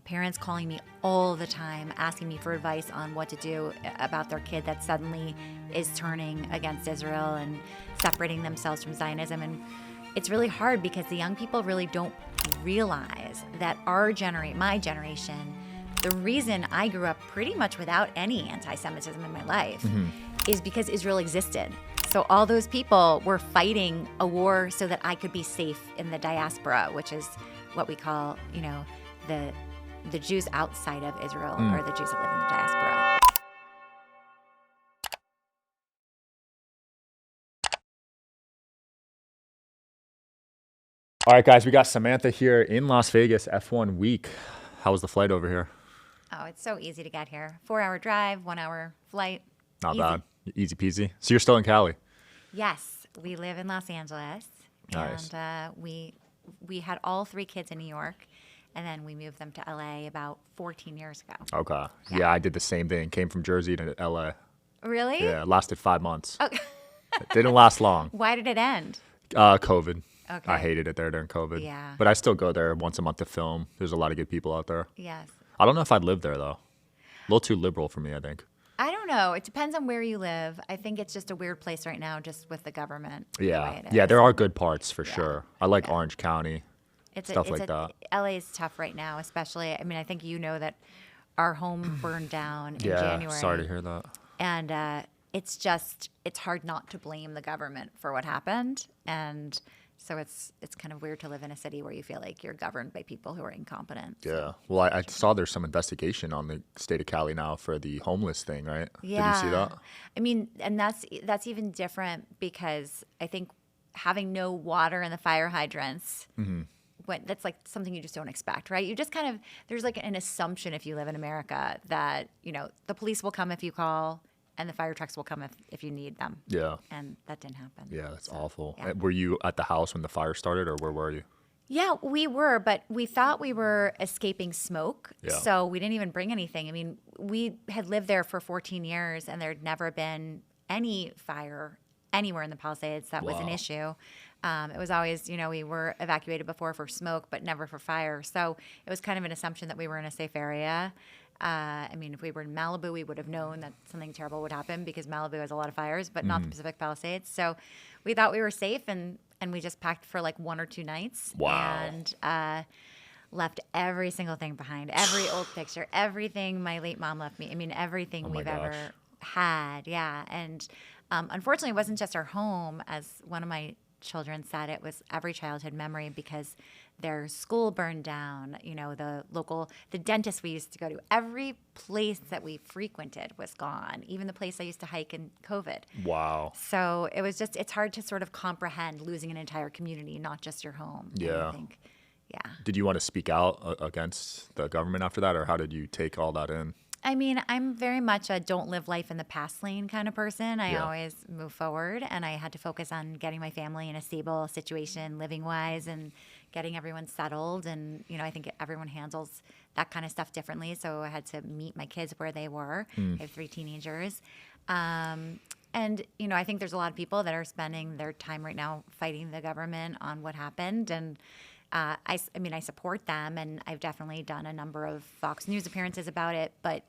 parents calling me all the time, asking me for advice on what to do about their kid that suddenly is turning against Israel and separating themselves from Zionism. And it's really hard because the young people really don't realize that my generation, the reason I grew up pretty much without any anti-Semitism in my life is because Israel existed. So all those people were fighting a war so that I could be safe in the diaspora, which is what we call, the Jews outside of Israel or the Jews that live in the diaspora. All right, guys, we got Samantha here in Las Vegas, F1 week. How was the flight over here? Oh, it's so easy to get here. 4-hour drive, 1-hour flight. Not bad. Easy peasy. So you're still in Cali? Yes, we live in Los Angeles. Nice. And we had all 3 kids in New York, and then we moved them to LA about 14 years ago. Okay. Yeah, I did the same thing. Came from Jersey to LA. Really? Yeah, it lasted 5 months. Okay. It didn't last long. Why did it end? COVID. Okay. I hated it there during COVID. Yeah. But I still go there once a month to film. There's a lot of good people out there. Yes. I don't know if I'd live there, though. A little too liberal for me, I think. I don't know. It depends on where you live. I think it's just a weird place right now, just with the government. Yeah. The way it Yeah, is. there are good parts for sure. I like Orange County. Stuff like that. LA is tough right now, especially. I mean, I think you know that our home burned down in January. Sorry to hear that. And it's hard not to blame the government for what happened. And so it's kind of weird to live in a city where you feel like you're governed by people who are incompetent. Yeah. Well, I saw there's some investigation on the state of Cali now for the homeless thing, right? Yeah. Did you see that? I mean, and that's even different because I think having no water in the fire hydrants, that's like something you just don't expect, right? You just kind of, there's like an assumption if you live in America that, the police will come if you call and the fire trucks will come if you need them. Yeah. And that didn't happen. Yeah, that's awful. Yeah. Were you at the house when the fire started, or where were you? Yeah, we were, but we thought we were escaping smoke, so we didn't even bring anything. I mean, we had lived there for 14 years, and there had never been any fire anywhere in the Palisades that was an issue. It was always, we were evacuated before for smoke, but never for fire. So it was kind of an assumption that we were in a safe area. I mean, if we were in Malibu, we would have known that something terrible would happen because Malibu has a lot of fires, but not the Pacific Palisades. So we thought we were safe, and we just packed for like 1 or 2 nights. Wow. And left every single thing behind, every old picture, everything my late mom left me. I mean, everything we've ever had. Yeah. And unfortunately, it wasn't just our home. As one of my children said, it was every childhood memory because their school burned down, the dentist we used to go to, every place that we frequented was gone, even the place I used to hike in COVID. Wow. So it was it's hard to sort of comprehend losing an entire community, not just your home. Yeah. I think. Yeah. Did you want to speak out against the government after that, or how did you take all that in? I mean, I'm very much a don't live life in the past lane kind of person. I always move forward, and I had to focus on getting my family in a stable situation, living-wise, and getting everyone settled. And, I think everyone handles that kind of stuff differently, so I had to meet my kids where they were. I have 3 teenagers. And, I think there's a lot of people that are spending their time right now fighting the government on what happened, and I support them, and I've definitely done a number of Fox News appearances about it. But,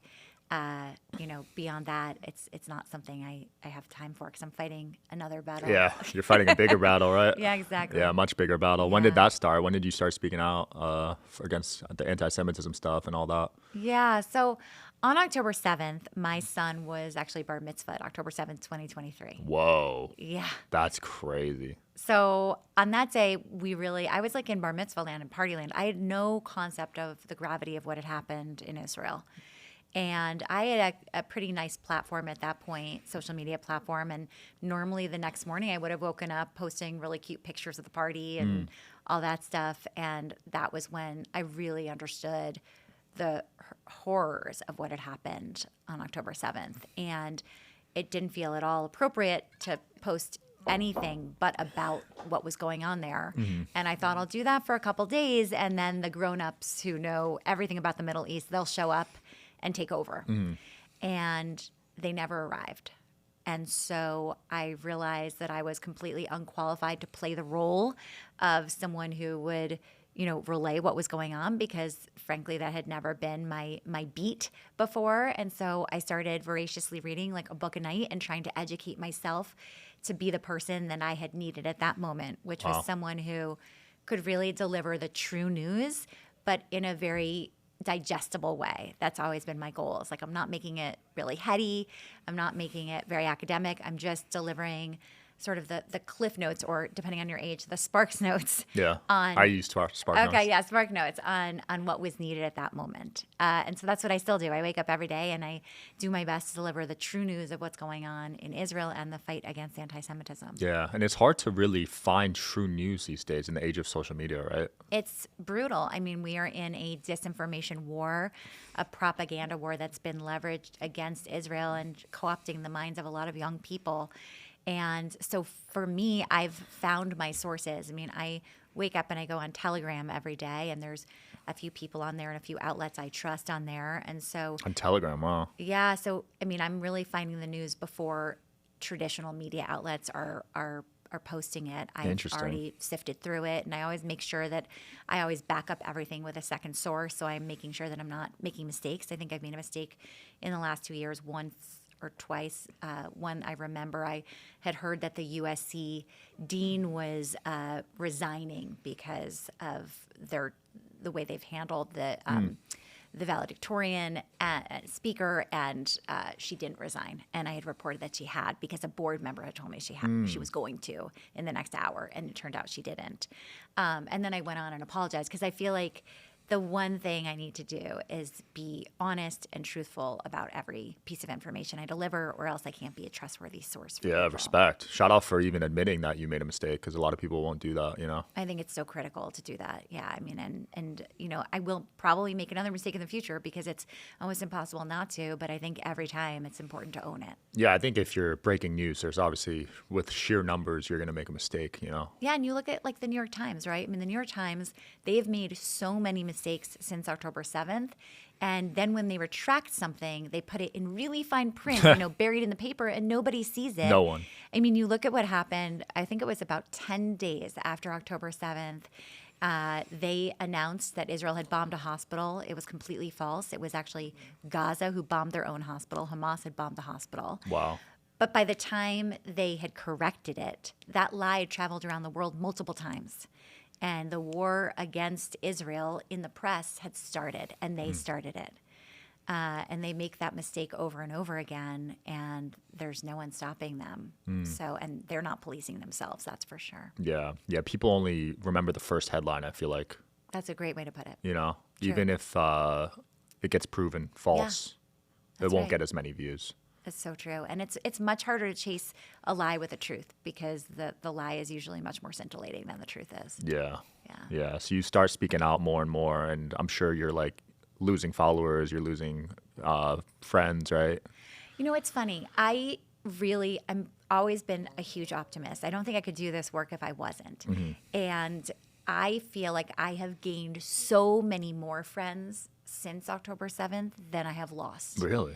beyond that, it's not something I have time for because I'm fighting another battle. Yeah, you're fighting a bigger battle, right? Yeah, exactly. Yeah, much bigger battle. When did that start? When did you start speaking out against the anti-Semitism stuff and all that? Yeah, so on October 7th, my son was actually bar mitzvahed, October 7th, 2023. Whoa. Yeah. That's crazy. So on that day, I was like in bar mitzvah land and party land. I had no concept of the gravity of what had happened in Israel. And I had a pretty nice platform at that point, social media platform. And normally the next morning I would have woken up posting really cute pictures of the party and all that stuff. And that was when I really understood the horrors of what had happened on October 7th. And it didn't feel at all appropriate to post anything but about what was going on there. And I thought I'll do that for a couple days, and then the grown-ups who know everything about the Middle East, they'll show up and take over. And they never arrived. And so I realized that I was completely unqualified to play the role of someone who would, relay what was going on, because frankly, that had never been my beat before. And so I started voraciously reading like a book a night and trying to educate myself to be the person that I had needed at that moment, which was someone who could really deliver the true news, but in a very digestible way. That's always been my goal. It's like, I'm not making it really heady. I'm not making it very academic. I'm just delivering sort of the cliff notes, or depending on your age, the sparks notes. Yeah. I used Spark Notes. Okay, yeah, spark notes on what was needed at that moment. And so that's what I still do. I wake up every day and I do my best to deliver the true news of what's going on in Israel and the fight against anti-Semitism. Yeah. And it's hard to really find true news these days in the age of social media, right? It's brutal. I mean, we are in a disinformation war, a propaganda war that's been leveraged against Israel and co-opting the minds of a lot of young people. And so for me, I've found my sources. I mean, I wake up and I go on Telegram every day, and there's a few people on there and a few outlets I trust on there. And so On Telegram, wow. yeah, so I mean, I'm really finding the news before traditional media outlets are posting it. I've Interesting. already sifted through it, and I always make sure that I always back up everything with a second source. So I'm making sure that I'm not making mistakes. I think I've made a mistake in the last 2 years, once or twice. One, I remember I had heard that the USC dean was resigning because of the way they've handled the valedictorian speaker, and she didn't resign. And I had reported that she had, because a board member had told me she was going to in the next hour, and it turned out she didn't. And then I went on and apologized, because I feel like the one thing I need to do is be honest and truthful about every piece of information I deliver, or else I can't be a trustworthy source for Yeah, people. respect. Shout out for even admitting that you made a mistake, because a lot of people won't do that, you know? I think it's so critical to do that. Yeah, I mean, and I will probably make another mistake in the future, because it's almost impossible not to, but I think every time it's important to own it. Yeah, I think if you're breaking news, there's obviously, with sheer numbers, you're going to make a mistake, you know? Yeah, and you look at like the New York Times, right? I mean, the New York Times, they've made so many mistakes since October 7th. And then when they retract something, they put it in really fine print, buried in the paper, and nobody sees it. No one. I mean, you look at what happened, I think it was about 10 days after October 7th. They announced that Israel had bombed a hospital. It was completely false. It was actually Gaza who bombed their own hospital. Hamas had bombed the hospital. Wow. But by the time they had corrected it, that lie had traveled around the world multiple times. And the war against Israel in the press had started, and they started it. And they make that mistake over and over again, and there's no one stopping them. So, and they're not policing themselves, that's for sure. Yeah. Yeah. People only remember the first headline, I feel like, That's a great way to put it. you know? True. Even if it gets proven false, it that's won't right. get as many views. That's so true. And it's much harder to chase a lie with a truth, because the lie is usually much more scintillating than the truth is. Yeah. Yeah. Yeah. So you start speaking out more and more, and I'm sure you're like losing followers, you're losing friends, right? It's funny. I'm always been a huge optimist. I don't think I could do this work if I wasn't. And I feel like I have gained so many more friends since October 7th than I have lost. Really?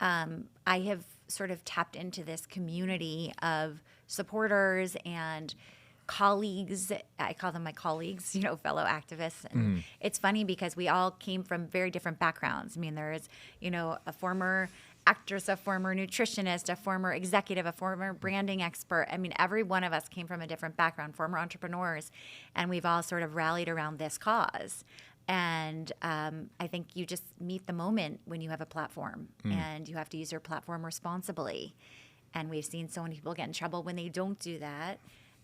I have sort of tapped into this community of supporters and colleagues. I call them my colleagues, fellow activists. And it's funny because we all came from very different backgrounds. I mean, there is, a former actress, a former nutritionist, a former executive, a former branding expert. I mean, every one of us came from a different background, former entrepreneurs, and we've all sort of rallied around this cause. And I think you just meet the moment when you have a platform, and you have to use your platform responsibly. And we've seen so many people get in trouble when they don't do that.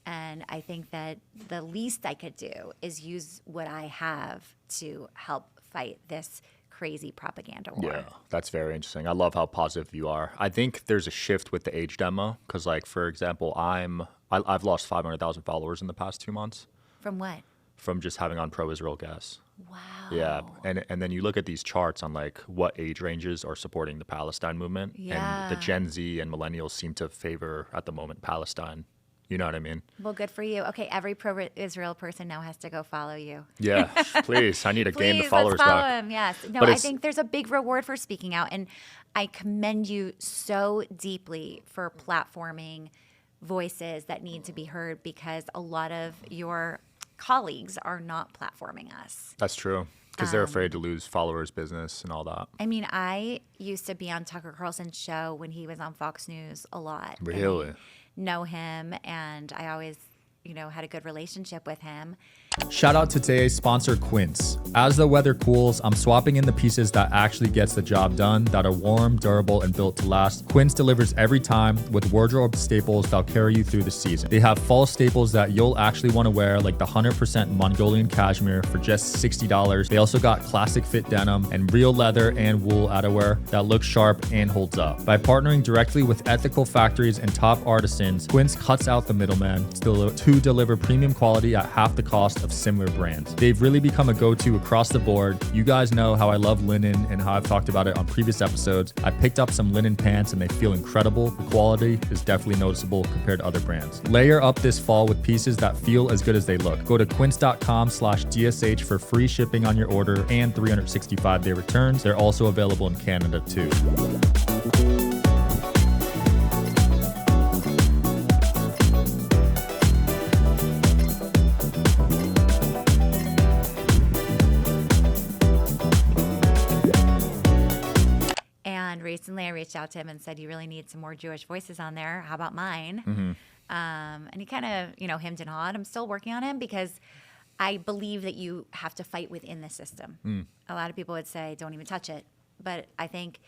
And I think that the least I could do is use what I have to help fight this crazy propaganda war. Yeah, that's very interesting. I love how positive you are. I think there's a shift with the age demo, because, like, for example, I've lost 500,000 followers in the past 2 months From what? from just having on pro-Israel guests. Wow. Yeah, and then you look at these charts on like what age ranges are supporting the Palestine movement, Yeah. and the Gen Z and millennials seem to favor at the moment Palestine. You know what I mean? Well, good for you. Okay, every pro-Israel person now has to go follow you. Yeah, please. I need to gain the Please, followers let's follow back. him. Yes. No, But I it's- think there's a big reward for speaking out, and I commend you so deeply for platforming voices that need to be heard, because a lot of your colleagues are not platforming us. That's true. Because they're afraid to lose followers, business, and all that. I mean, I used to be on Tucker Carlson's show when he was on Fox News a lot. Really? And I know him, and I always, had a good relationship with him. Shout out to today's sponsor, Quince. As the weather cools, I'm swapping in the pieces that actually gets the job done, that are warm, durable, and built to last. Quince delivers every time with wardrobe staples that'll carry you through the season. They have fall staples that you'll actually want to wear, like the 100% Mongolian cashmere for just $60. They also got classic fit denim and real leather and wool outerwear that looks sharp and holds up. By partnering directly with ethical factories and top artisans, Quince cuts out the middleman to deliver premium quality at half the cost of similar brands. They've really become a go-to across the board. You guys know how I love linen and how I've talked about it on previous episodes. I picked up some linen pants and they feel incredible. The quality is definitely noticeable compared to other brands. Layer up this fall with pieces that feel as good as they look. Go to quince.com/DSH for free shipping on your order and 365-day returns. They're also available in Canada too. Recently, I reached out to him and said, "You really need some more Jewish voices on there. How about mine?" And he kind of, hemmed and hawed. I'm still working on him because I believe that you have to fight within the system. A lot of people would say, "Don't even touch it," but I think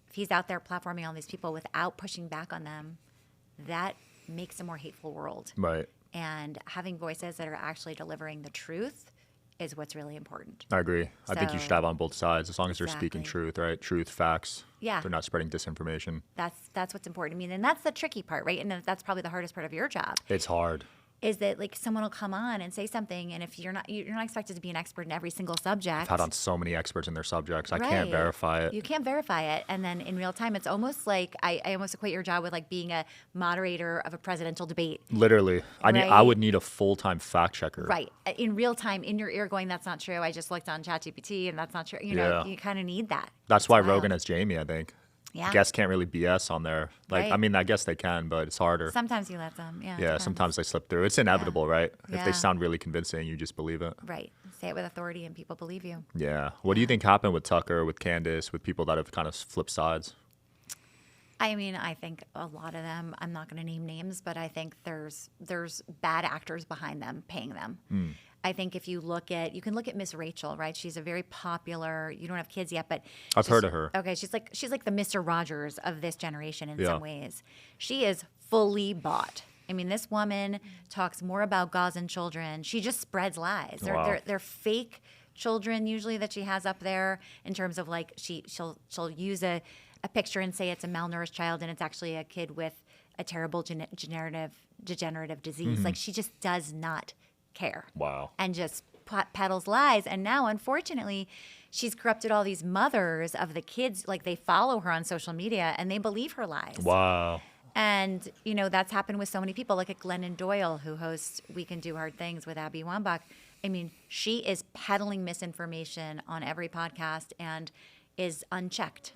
if he's out there platforming all these people without pushing back on them, that makes a more hateful world. Right. And having voices that are actually delivering the truth is what's really important. I agree. I think you should have on both sides as long as they're Exactly. speaking truth, right? Truth, facts. Yeah. They're not spreading disinformation. That's what's important. I mean, and that's the tricky part, right? And that's probably the hardest part of your job. It's hard. Is that like someone will come on and say something, and if you're not expected to be an expert in every single subject. I've had on so many experts in their subjects. I Right. can't verify it. You can't verify it, and then in real time, it's almost like I almost equate your job with like being a moderator of a presidential debate. Literally. I Right. would need a full-time fact checker. Right. In real time, in your ear going, "That's not true. I just looked on ChatGPT and that's not true." Yeah. You kind of need that. That's why It's wild. Rogan has Jamie, I think. Yeah. Guests can't really BS on there. Like, Right. I mean, I guess they can, but it's harder. Sometimes you let them. Yeah. Yeah, depends. sometimes they slip through. It's inevitable, right? If Yeah. they sound really convincing, you just believe it. Right. Say it with authority and people believe you. Yeah. What do you think happened with Tucker, with Candace, with people that have kind of flipped sides? I mean, I think a lot of them, I'm not going to name names, but I think there's bad actors behind them paying them. I think if you can look at Miss Rachel, right? She's a very popular, you don't have kids yet, but I've heard of her. Okay, she's like the Mr. Rogers of this generation in Yeah. some ways. She is fully bought. I mean, this woman talks more about Gazan children. She just spreads lies. Wow. They're fake children usually that she has up there in terms of like she'll use a picture and say it's a malnourished child and it's actually a kid with a terrible degenerative disease. Like she just does not care. Wow. And just peddles lies. And now, unfortunately, she's corrupted all these mothers of the kids. Like they follow her on social media and they believe her lies. Wow. And, that's happened with so many people, like at Glennon Doyle, who hosts We Can Do Hard Things with Abby Wambach. I mean, she is peddling misinformation on every podcast and is unchecked.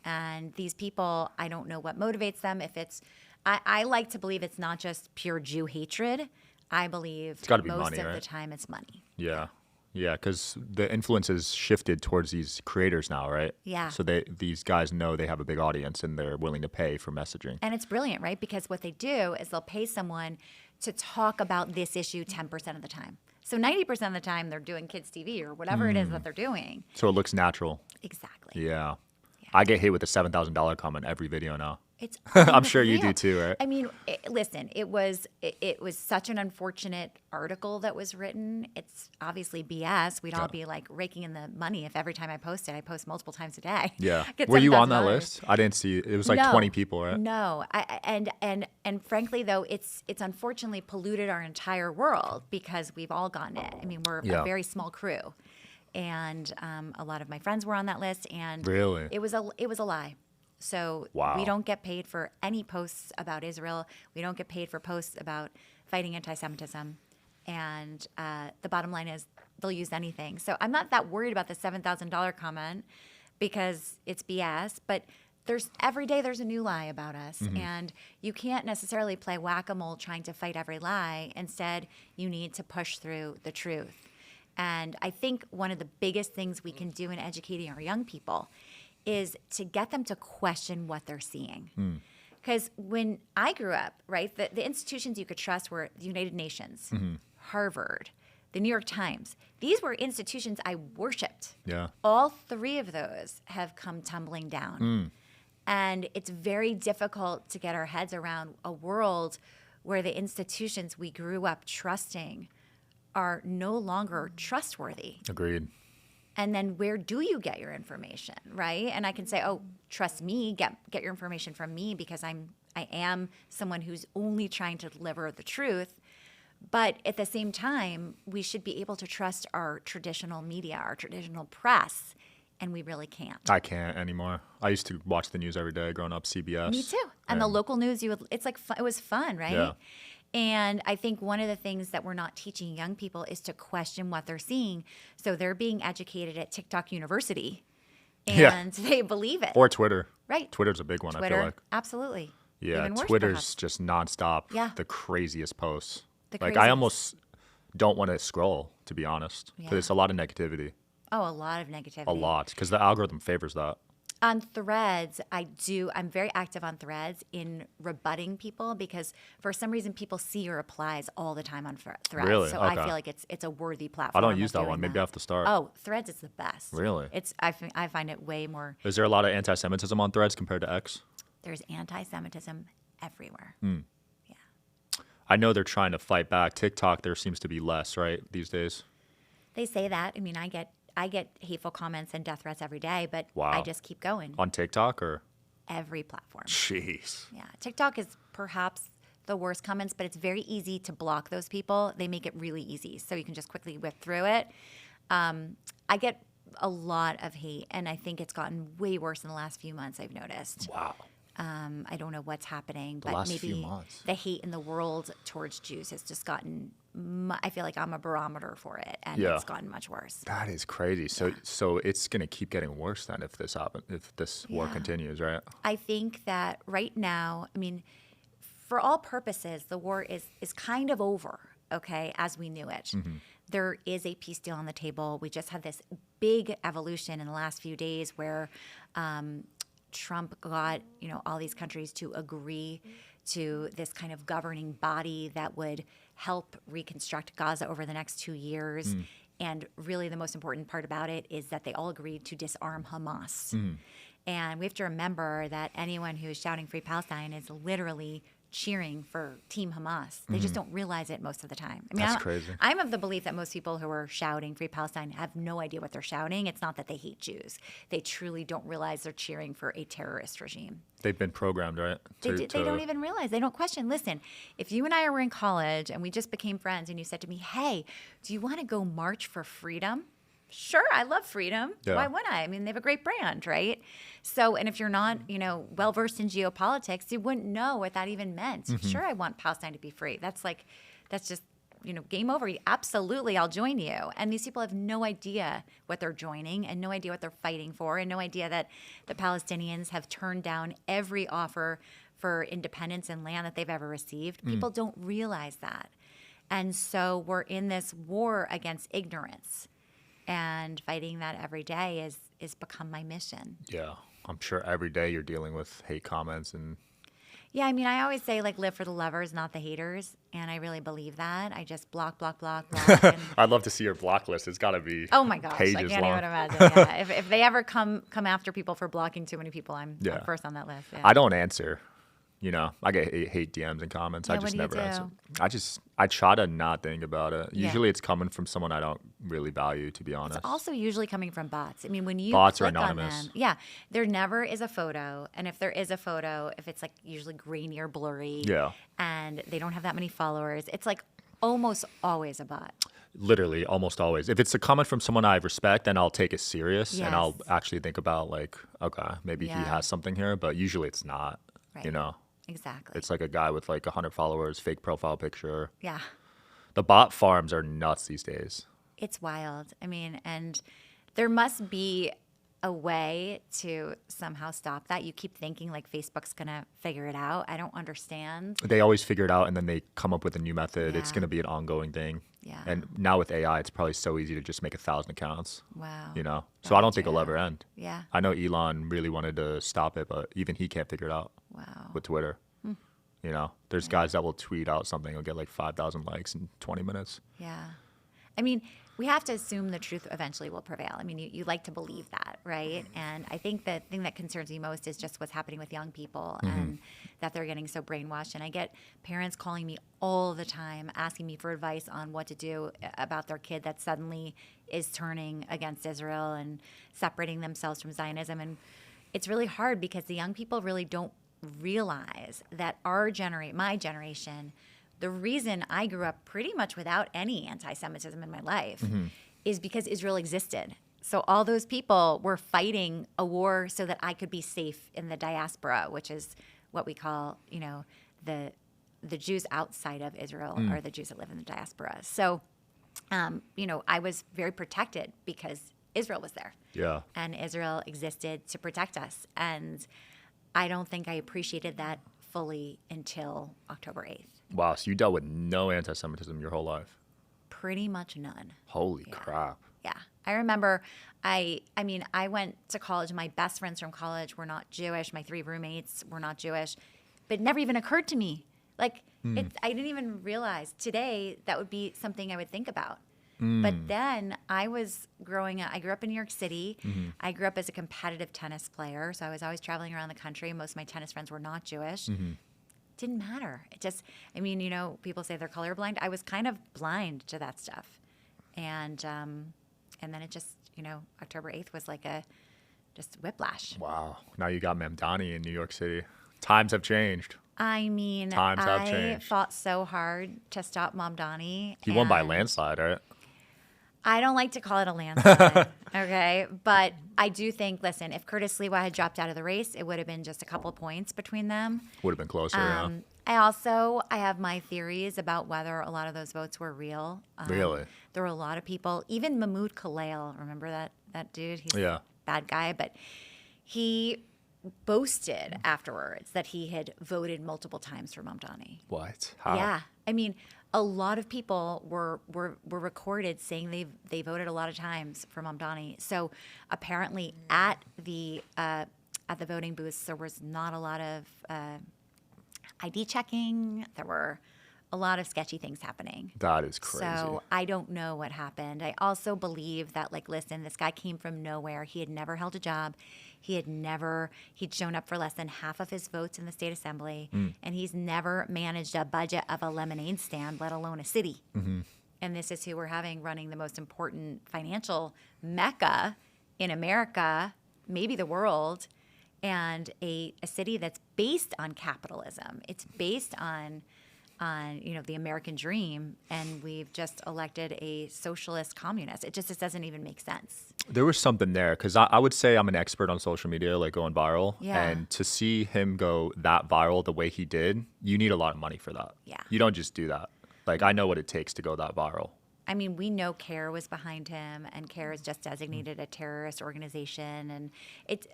And these people, I don't know what motivates them. If it's, I like to believe it's not just pure Jew hatred. I believe gotta be most money, of right? the time it's money. Yeah. Yeah, because the influence is shifted towards these creators now, right? Yeah. So these guys know they have a big audience and they're willing to pay for messaging. And it's brilliant, right? Because what they do is they'll pay someone to talk about this issue 10% of the time. So 90% of the time they're doing kids TV or whatever it is that they're doing. So it looks natural. Exactly. Yeah. I get hit with a $7,000 comment every video now. It's I'm sure you do unreal. too, right? I mean, listen, it was such an unfortunate article that was written. It's obviously BS. We'd all be like raking in the money if every time I post multiple times a day. Yeah. Get Were you on that $7,000. list? I didn't see it. It was like No. 20 people, right? No, and frankly though, it's unfortunately polluted our entire world because we've all gotten it. I mean, we're Yeah. a very small crew, and a lot of my friends were on that list, and Really? it was a lie. So Wow. we don't get paid for any posts about Israel. We don't get paid for posts about fighting anti-Semitism, and the bottom line is they'll use anything. So I'm not that worried about the $7,000 comment because it's BS, but every day there's a new lie about us, and you can't necessarily play whack-a-mole trying to fight every lie. Instead, you need to push through the truth. And I think one of the biggest things we can do in educating our young people is to get them to question what they're seeing. Because when I grew up, right, the institutions you could trust were the United Nations, Harvard, the New York Times. These were institutions I worshipped. Yeah. All three of those have come tumbling down. And it's very difficult to get our heads around a world where the institutions we grew up trusting are no longer trustworthy. Agreed. And then where do you get your information, right? And I can say, oh, trust me, get your information from me because I am someone who's only trying to deliver the truth. But at the same time, we should be able to trust our traditional media, our traditional press, and we really can't. I can't anymore. I used to watch the news every day growing up, CBS. Me too. And the local news, it's like it was fun, right? Yeah. And I think one of the things that we're not teaching young people is to question what they're seeing. So they're being educated at TikTok University, and they believe it. Or Twitter. Right. Twitter's a big one, Twitter, I feel like. absolutely. Yeah, Even worse, Twitter's perhaps. just nonstop. Yeah. The craziest posts. The Like, I craziest. almost don't want to scroll, to be honest. Because Yeah. it's a lot of negativity. Oh, a lot of negativity. A lot. Because the algorithm favors that. On Threads, I'm very active on Threads in rebutting people because for some reason people see your replies all the time on Threads. Really? So I Okay. feel like it's a worthy platform. I don't use of that doing one. Maybe I have to start. Oh, Threads is the best. Really? I find it way more. Is there a lot of anti-Semitism on Threads compared to X? There's anti-Semitism everywhere. Hmm. Yeah. I know they're trying to fight back. TikTok, there seems to be less, right, these days? They say that. I mean, I get hateful comments and death threats every day, but Wow. I just keep going. On TikTok or? Every platform. Jeez. Yeah. TikTok is perhaps the worst comments, but it's very easy to block those people. They make it really easy. So you can just quickly whip through it. I get a lot of hate, and I think it's gotten way worse in the last few months, I've noticed. Wow. I don't know what's happening, The but last few maybe months. the hate in the world towards Jews has just gotten, I feel like I'm a barometer for it, and Yeah. it's gotten much worse. That is crazy. So it's going to keep getting worse then if this war Yeah. continues, right? I think that right now, I mean, for all purposes, the war is kind of over, okay, as we knew it. There is a peace deal on the table. We just had this big evolution in the last few days where Trump got, all these countries to agree to this kind of governing body that would help reconstruct Gaza over the next 2 years. And really the most important part about it is that they all agreed to disarm Hamas. And we have to remember that anyone who is shouting Free Palestine is literally cheering for Team Hamas. They just don't realize it most of the time. I mean, That's crazy. I'm of the belief that most people who are shouting Free Palestine have no idea what they're shouting. It's not that they hate Jews. They truly don't realize they're cheering for a terrorist regime. They've been programmed, right? They don't even realize. They don't question. Listen, if you and I were in college and we just became friends and you said to me, hey, do you want to go march for freedom? Sure, I love freedom. Yeah. Why wouldn't I? I mean, they have a great brand, right? So, and if you're not, well-versed in geopolitics, you wouldn't know what that even meant. Sure, I want Palestine to be free. That's just, game over. Absolutely, I'll join you. And these people have no idea what they're joining and no idea what they're fighting for and no idea that the Palestinians have turned down every offer for independence and land that they've ever received. People don't realize that. And so we're in this war against ignorance. And fighting that every day is become my mission. Yeah. I'm sure every day you're dealing with hate comments and Yeah, I mean, I always say, live for the lovers, not the haters. And I really believe that. I just block. And, I'd love to see your block list. It's got to be oh, my gosh. pages I can't long. even imagine. Yeah. if they ever come after people for blocking too many people, I'm Yeah. first on that list. Yeah. I don't answer. I get hate DMs and comments. I Yeah, just what do you never do? answer. I try to not think about it. Yeah. Usually it's coming from someone I don't really value, to be honest. Also usually coming from bots. I mean, when you Bots are click on anonymous. them, there never is a photo. And if there is a photo, if it's usually grainy or blurry Yeah. and they don't have that many followers, it's almost always a bot. Literally, almost always. If it's a comment from someone I respect, then I'll take it serious and I'll Yes. actually think about okay, maybe he Yeah. has something here, but usually it's not. Right. Exactly. It's like a guy with 100 followers, fake profile picture. Yeah. The bot farms are nuts these days. It's wild. I mean, and there must be a way to somehow stop that. You keep thinking like Facebook's going to figure it out. I don't understand. They always figure it out, and then they come up with a new method. It's Yeah. going to be an ongoing thing. Yeah. And now with AI, it's probably so easy to just make 1,000 accounts. Wow. You know, so I don't think it'll Yeah. ever end. Yeah. I know Elon really wanted to stop it, but even he can't figure it out Wow. with Twitter. You know, there's guys that will tweet out something, will get like 5,000 likes in 20 minutes. Yeah. I mean, we have to assume the truth eventually will prevail. I mean, you like to believe that, right? And I think the thing that concerns me most is just what's happening with young people and that they're getting so brainwashed. And I get parents calling me all the time, asking me for advice on what to do about their kid that suddenly is turning against Israel and separating themselves from Zionism. And it's really hard because the young people really don't realize that my generation, the reason I grew up pretty much without any anti-Semitism in my life is because Israel existed. So all those people were fighting a war so that I could be safe in the diaspora, which is what we call, you know, the Jews outside of Israel are the Jews that live in the diaspora. So, you know, I was very protected because Israel was there. Yeah. And Israel existed to protect us. And I don't think I appreciated that fully until October 8th. Wow. So you dealt with no anti-Semitism your whole life? Pretty much none. Holy crap. Yeah. I remember I mean, I went to college. My best friends from college were not Jewish. My 3 roommates were not Jewish. But it never even occurred to me. Like, I didn't even realize today that would be something I would think about. But then I was growing up, I grew up in New York City. I grew up as a competitive tennis player. So I was always traveling around the country. Most of my tennis friends were not Jewish. Didn't matter. It just, I mean, you know, people say they're colorblind. I was kind of blind to that stuff. And then it just, you know, October 8th was like just whiplash. Wow. Now you got Mamdani in New York City. Times have changed. I mean, Times have I changed. fought so hard to stop Mamdani. He won by a and landslide, right? I don't like to call it a landslide, okay? But I do think, listen, if Curtis Lewa had dropped out of the race, it would have been just a couple points between them. Would have been closer, yeah. I have my theories about whether a lot of those votes were real. Really? There were a lot of people, even Mahmoud Khalil, remember that dude? He's Yeah. a bad guy, but he boasted afterwards that he had voted multiple times for Mamdani. What? How? Yeah. I mean, a lot of people were recorded saying they voted a lot of times for Mamdani. So apparently at the voting booths, there was not a lot of ID checking. There were a lot of sketchy things happening. That is crazy. So I don't know what happened. I also believe that, like, listen, this guy came from nowhere. He had never held a job. He'd shown up for less than half of his votes in the state assembly, and he's never managed a budget of a lemonade stand, let alone a city. And this is who we're having running the most important financial mecca in America, maybe the world, and a city that's based on capitalism. It's based on the American dream, and we've just elected a socialist communist. It doesn't even make sense. There was something there because I would say I'm an expert on social media, like going viral. Yeah. And to see him go that viral the way he did, you need a lot of money for that. Yeah. You don't just do that. Like, I know what it takes to go that viral. I mean, we know CARE was behind him, and CARE is just designated a terrorist organization, and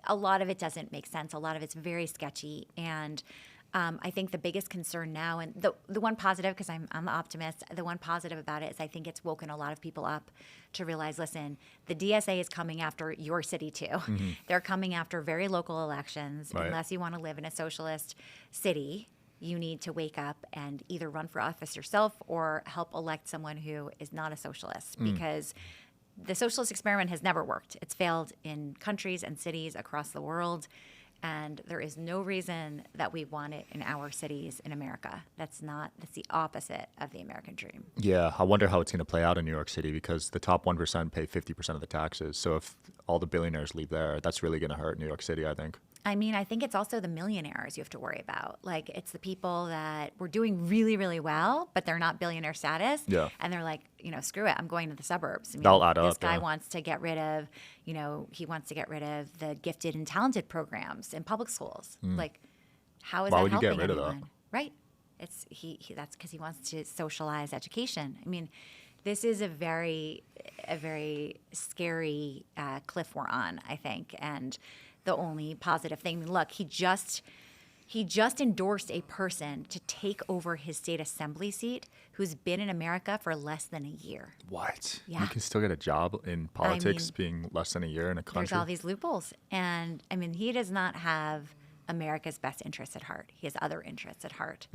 a lot of it doesn't make sense. A lot of it's very sketchy, and I think the biggest concern now, and the one positive, because I'm the optimist, the one positive about it is I think it's woken a lot of people up to realize, listen, the DSA is coming after your city too. They're coming after very local elections. Right. Unless you want to live in a socialist city, you need to wake up and either run for office yourself or help elect someone who is not a socialist, because the socialist experiment has never worked. It's failed in countries and cities across the world. And there is no reason that we want it in our cities in America. That's the opposite of the American dream. Yeah, I wonder how it's going to play out in New York City because the top 1% pay 50% of the taxes. So if all the billionaires leave there, that's really going to hurt New York City, I think. I mean, I think it's also the millionaires you have to worry about. Like, it's the people that were doing really, really well, but they're not billionaire status. Yeah. And they're like, screw it, I'm going to the suburbs. I mean, That'll add this up, guy yeah. wants to get rid of, he wants to get rid of the gifted and talented programs in public schools. Like, how is Why that would you helping get rid of that? anyone? Right. That's because he wants to socialize education. I mean, This is a very scary cliff we're on, I think. And the only positive thing, I mean, look, he just endorsed a person to take over his state assembly seat who's been in America for less than a year. What? Yeah. You can still get a job in politics being less than a year in a country? There's all these loopholes. And I mean, he does not have America's best interests at heart. He has other interests at heart.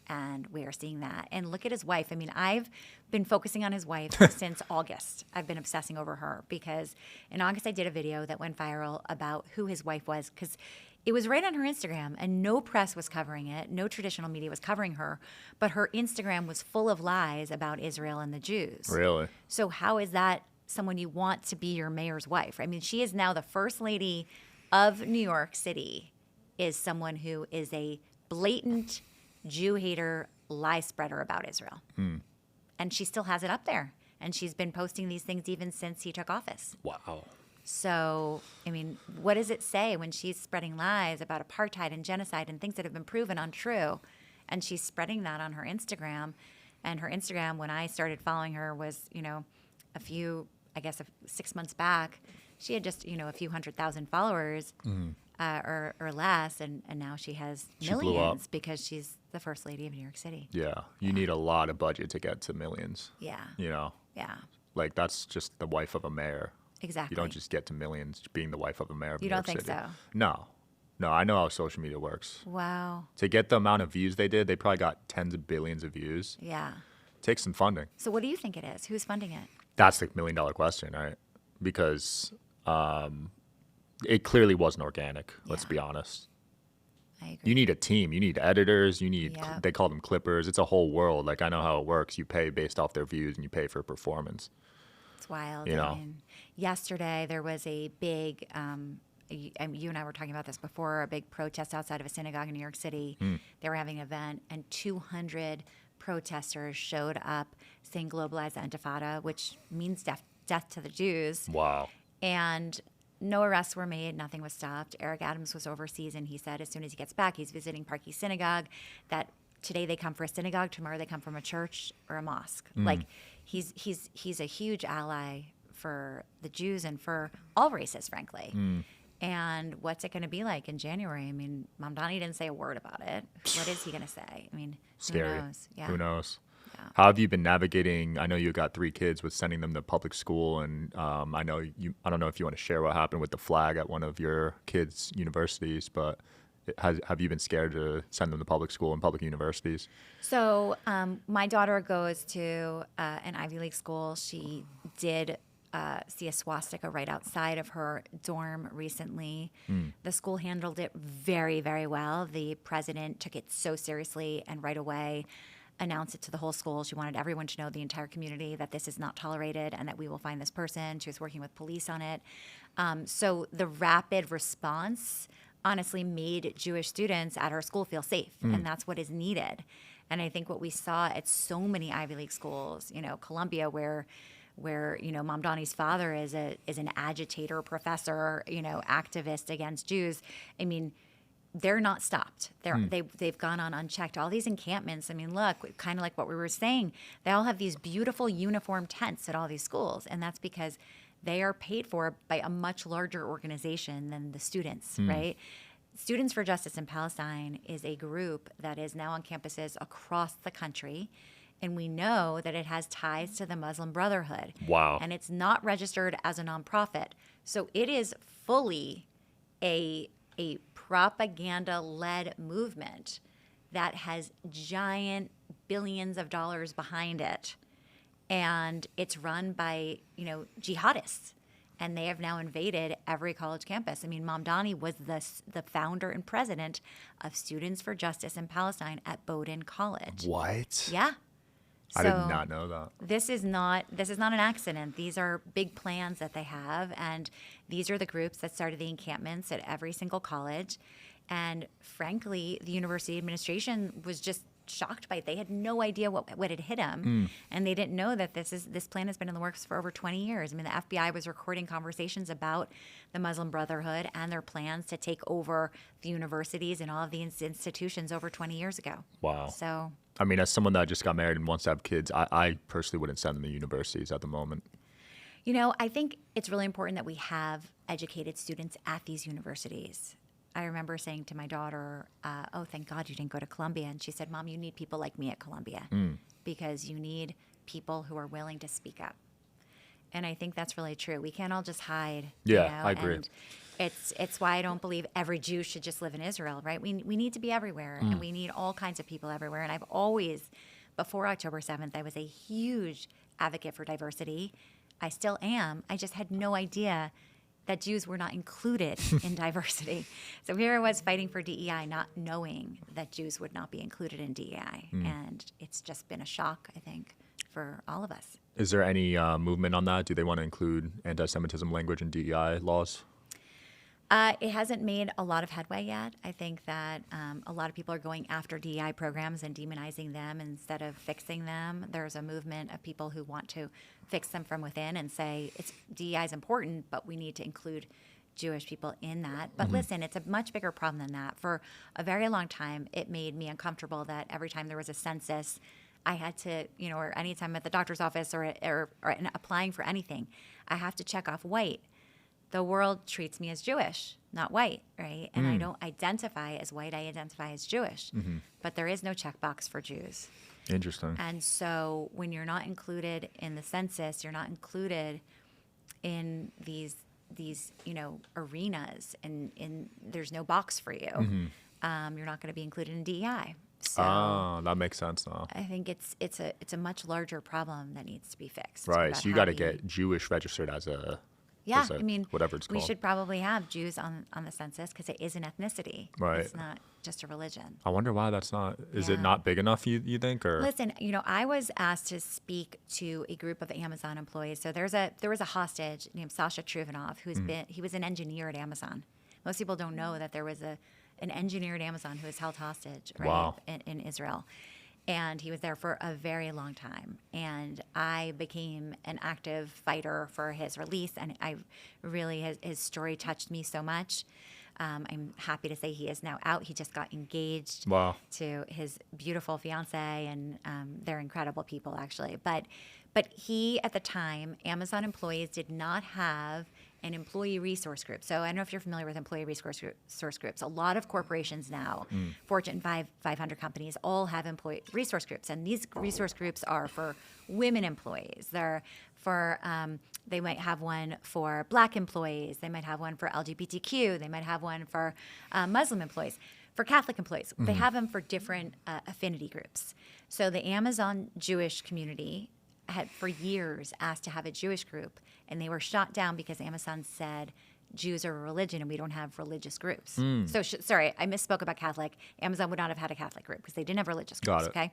And we are seeing that. And look at his wife. I mean, I've been focusing on his wife since August. I've been obsessing over her because in August I did a video that went viral about who his wife was, because it was right on her Instagram and no press was covering it. No traditional media was covering her. But her Instagram was full of lies about Israel and the Jews. Really? So how is that someone you want to be your mayor's wife? I mean, she is now the first lady of New York City, is someone who is a blatant Jew hater, lie spreader about Israel. And she still has it up there. And she's been posting these things even since he took office. Wow. So, I mean, what does it say when she's spreading lies about apartheid and genocide and things that have been proven untrue? And she's spreading that on her Instagram. And her Instagram, when I started following her, was, a few, 6 months back. She had just, a few 100,000 followers or less. And now she has millions because she's the first lady of New York City. Yeah. You need a lot of budget to get to millions. Yeah. Yeah. Like, that's just the wife of a mayor. Exactly. You don't just get to millions being the wife of a mayor of You New don't York think City. so? No, I know how social media works. Wow. To get the amount of views they did, they probably got tens of billions of views. Yeah. Takes some funding. So what do you think it is? Who's funding it? That's the $1 million question, right? Because it clearly wasn't organic, let's Yeah. be honest. I agree. You need a team. You need editors. You need, Yeah. they call them clippers. It's a whole world. Like, I know how it works. You pay based off their views and you pay for performance. It's wild. You know. I mean, yesterday there was a big, you and I were talking about this before, a big protest outside of a synagogue in New York City. They were having an event and 200 protesters showed up saying globalized intifada, which means death to the Jews. Wow. And no arrests were made. Nothing was stopped. Eric Adams was overseas, and he said as soon as he gets back, he's visiting Park East Synagogue, that today they come for a synagogue, tomorrow they come from a church or a mosque. Like, he's a huge ally for the Jews and for all races, frankly. And what's it going to be like in January? I mean, Mamdani didn't say a word about it. What is he going to say? I mean, Scary. who knows? Yeah. Who knows? Yeah. How have you been navigating? I know you got 3 kids with sending them to public school, and I don't know if you want to share what happened with the flag at one of your kids' universities, but have you been scared to send them to public school and public universities? So my daughter goes to an Ivy League school. She did see a swastika right outside of her dorm recently. The school handled it very, very well. The president took it so seriously and right away announced it to the whole school. She wanted everyone to know, the entire community, that this is not tolerated and that we will find this person. She was working with police on it. So the rapid response honestly made Jewish students at her school feel safe, and that's what is needed. And I think what we saw at so many Ivy League schools, Columbia, where Mamdani's father is an agitator, professor, activist against Jews. I mean, they're not stopped. They've gone on unchecked. All these encampments. I mean, look, kind of like what we were saying. They all have these beautiful uniform tents at all these schools, and that's because they are paid for by a much larger organization than the students, right? Students for Justice in Palestine is a group that is now on campuses across the country. And we know that it has ties to the Muslim Brotherhood. Wow. And it's not registered as a nonprofit. So it is fully a propaganda-led movement that has giant billions of dollars behind it. And it's run by, jihadists. And they have now invaded every college campus. I mean, Mamdani was the founder and president of Students for Justice in Palestine at Bowdoin College. What? Yeah. I did not know that. This is not an accident. These are big plans that they have, and these are the groups that started the encampments at every single college. And frankly, the university administration was just shocked by it. They had no idea what had hit them, and they didn't know that this plan has been in the works for over 20 years. I mean, the FBI was recording conversations about the Muslim Brotherhood and their plans to take over the universities and all of the institutions over 20 years ago. Wow. So I mean, as someone that just got married and wants to have kids, I personally wouldn't send them to universities at the moment. You know, I think it's really important that we have educated students at these universities. I remember saying to my daughter, oh, thank God you didn't go to Columbia. And she said, Mom, you need people like me at Columbia because you need people who are willing to speak up. And I think that's really true. We can't all just hide. Yeah, I agree. And it's why I don't believe every Jew should just live in Israel, right? We need to be everywhere, and we need all kinds of people everywhere. And I've always, before October 7th, I was a huge advocate for diversity. I still am. I just had no idea that Jews were not included in diversity. So here I was fighting for DEI, not knowing that Jews would not be included in DEI. And it's just been a shock, I think, for all of us. Is there any movement on that? Do they want to include anti-Semitism language in DEI laws? It hasn't made a lot of headway yet. I think that a lot of people are going after DEI programs and demonizing them instead of fixing them. There's a movement of people who want to fix them from within and say DEI is important, but we need to include Jewish people in that. But listen, it's a much bigger problem than that. For a very long time, it made me uncomfortable that every time there was a census, I had to, or anytime at the doctor's office or applying for anything, I have to check off white. The world treats me as Jewish, not white, right? And I don't identify as white, I identify as Jewish. But there is no checkbox for Jews. Interesting. And so when you're not included in the census, you're not included in these arenas, and there's no box for you. You're not going to be included in DEI. So that makes sense now. I think it's a much larger problem that needs to be fixed. Right. So you got to get Jewish registered as a I mean, whatever it's called. We should probably have Jews on the census because it is an ethnicity. Right. It's not just a religion. I wonder why that's not. Is it not big enough? You think, or listen? I was asked to speak to a group of Amazon employees. So there was a hostage named Sasha Truvanov he was an engineer at Amazon. Most people don't know that there was an engineer at Amazon who was held hostage, right, Wow. in Israel. And he was there for a very long time. And I became an active fighter for his release. And his story touched me so much. I'm happy to say he is now out. He just got engaged to his beautiful fiance, and they're incredible people, actually. But he, at the time, Amazon employees did not have an employee resource group. So I don't know if you're familiar with employee resource groups. A lot of corporations now, Fortune 500 companies, all have employee resource groups. And these resource groups are for women employees. They're for, they might have one for Black employees. They might have one for LGBTQ. They might have one for Muslim employees. For Catholic employees, they have them for different affinity groups. So the Amazon Jewish community had for years asked to have a Jewish group, and they were shot down because Amazon said Jews are a religion and we don't have religious groups. So sorry, I misspoke about Catholic. Amazon would not have had a Catholic group because they didn't have religious groups. Okay,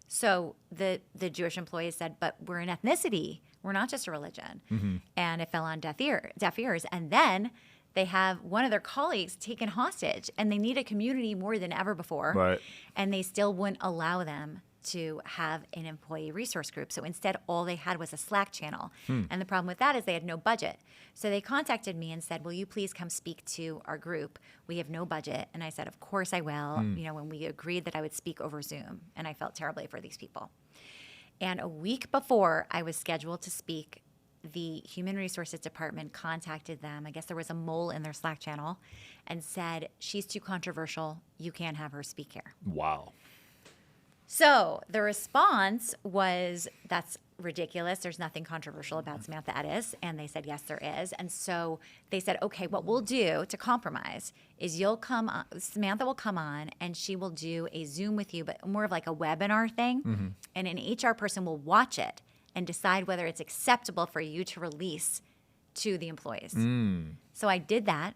so the Jewish employees said, but we're an ethnicity. We're not just a religion, and it fell on deaf ears. And then they have one of their colleagues taken hostage, and they need a community more than ever before. Right. And they still wouldn't allow them to have an employee resource group. So instead, all they had was a Slack channel. And the problem with that is they had no budget. So they contacted me and said, will you please come speak to our group? We have no budget. And I said, of course I will. When we agreed that I would speak over Zoom. And I felt terribly for these people. And a week before I was scheduled to speak, the Human Resources Department contacted them. I guess there was a mole in their Slack channel, and said, she's too controversial. You can't have her speak here. Wow. So the response was, that's ridiculous. There's nothing controversial about Samantha Ettus. And they said, yes, there is. And so they said, okay, what we'll do to compromise is Samantha will come on and she will do a Zoom with you, but more of like a webinar thing. And an HR person will watch it and decide whether it's acceptable for you to release to the employees. So I did that,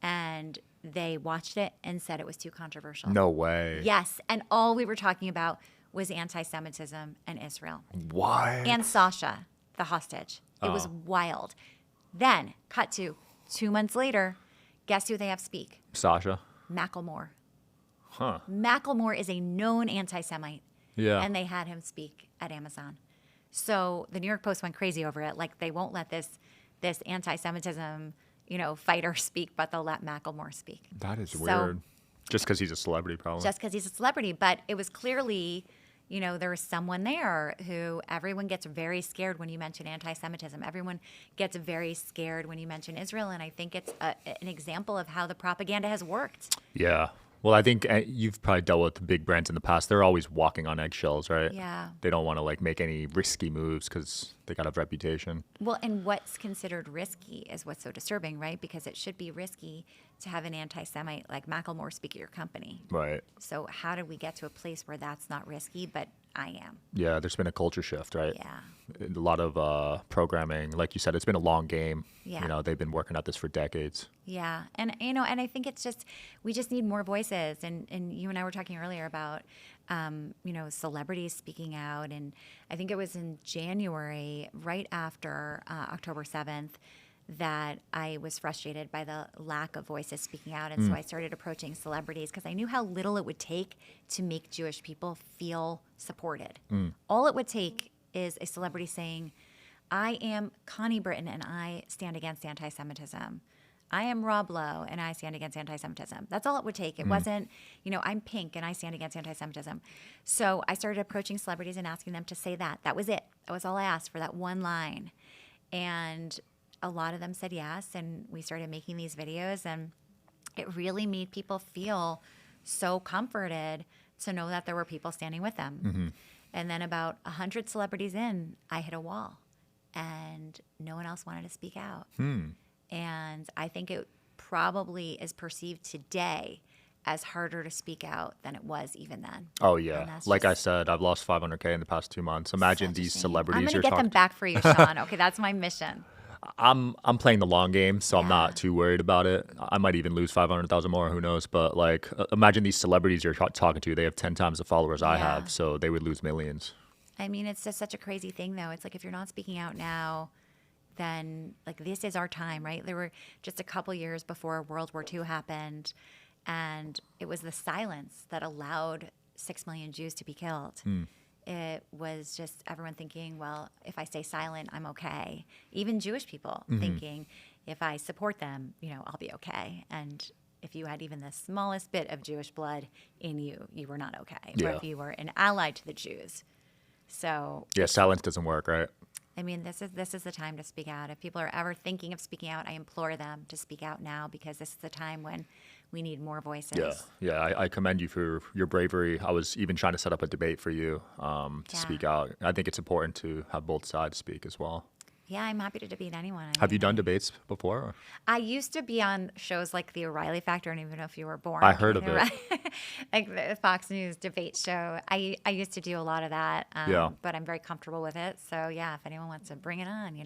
and they watched it and said it was too controversial. No way. Yes, and all we were talking about was anti-Semitism and Israel. What? And Sasha, the hostage. It was wild. Then, cut to 2 months later, guess who they have speak? Sasha. Macklemore. Huh. Macklemore is a known anti-Semite. Yeah. And they had him speak at Amazon. So the New York Post went crazy over it. Like, they won't let this anti-Semitism fighter speak, but they'll let Macklemore speak. That is weird. Just because he's a celebrity, probably. Just because he's a celebrity. But it was clearly, there was someone there who everyone gets very scared when you mention anti-Semitism. Everyone gets very scared when you mention Israel. And I think it's an example of how the propaganda has worked. Yeah. Well, I think you've probably dealt with big brands in the past. They're always walking on eggshells, right? Yeah. They don't want to like make any risky moves because they got a reputation. Well, and what's considered risky is what's so disturbing, right? Because it should be risky to have an anti-Semite like Macklemore speak at your company. Right. So how did we get to a place where that's not risky, but I am? Yeah, there's been a culture shift, right? Yeah. A lot of programming. Like you said, it's been a long game. Yeah. They've been working at this for decades. Yeah. And, and I think it's just, we just need more voices. And you and I were talking earlier about, celebrities speaking out. And I think it was in January, right after October 7th, that I was frustrated by the lack of voices speaking out. And so I started approaching celebrities because I knew how little it would take to make Jewish people feel supported. All it would take is a celebrity saying, I am Connie Britton and I stand against anti-Semitism. I am Rob Lowe and I stand against anti-Semitism. That's all it would take. It wasn't, I'm Pink and I stand against anti-Semitism. So I started approaching celebrities and asking them to say that. That was it. That was all I asked for, that one line. And a lot of them said yes, and we started making these videos, and it really made people feel so comforted to know that there were people standing with them. And then about 100 celebrities in, I hit a wall, and no one else wanted to speak out. And I think it probably is perceived today as harder to speak out than it was even then. Oh, yeah. that's Like I just said, I've lost 500K in the past 2 months. Imagine such a these shame. celebrities I'm you're going to get them talking. back for you, Sean. Okay, that's my mission. I'm playing the long game, so I'm Yeah. not too worried about it. I might even lose 500,000 more, who knows? But like, imagine these celebrities you're talking to. They have 10 times the followers I Yeah. have, so they would lose millions. I mean, it's just such a crazy thing, though. It's like if you're not speaking out now, then like this is our time, right? There were just a couple years before World War II happened, and it was the silence that allowed 6 million Jews to be killed. It was just everyone thinking, well, if I stay silent, I'm okay. Even Jewish people thinking, if I support them, I'll be okay. And if you had even the smallest bit of Jewish blood in you, you were not okay. Or Yeah. if you were an ally to the Jews. So Yeah, silence doesn't work, right? I mean, this is the time to speak out. If people are ever thinking of speaking out, I implore them to speak out now, because this is the time when we need more voices. Yeah. I commend you for your bravery. I was even trying to set up a debate for you to Yeah. speak out. I think it's important to have both sides speak as well. Yeah, I'm happy to debate anyone. Have you done debates before? Or? I used to be on shows like The O'Reilly Factor. I don't even know if you were born. I heard of it. Like the Fox News debate show. I used to do a lot of that. Yeah. But I'm very comfortable with it. So yeah, if anyone wants to bring it on,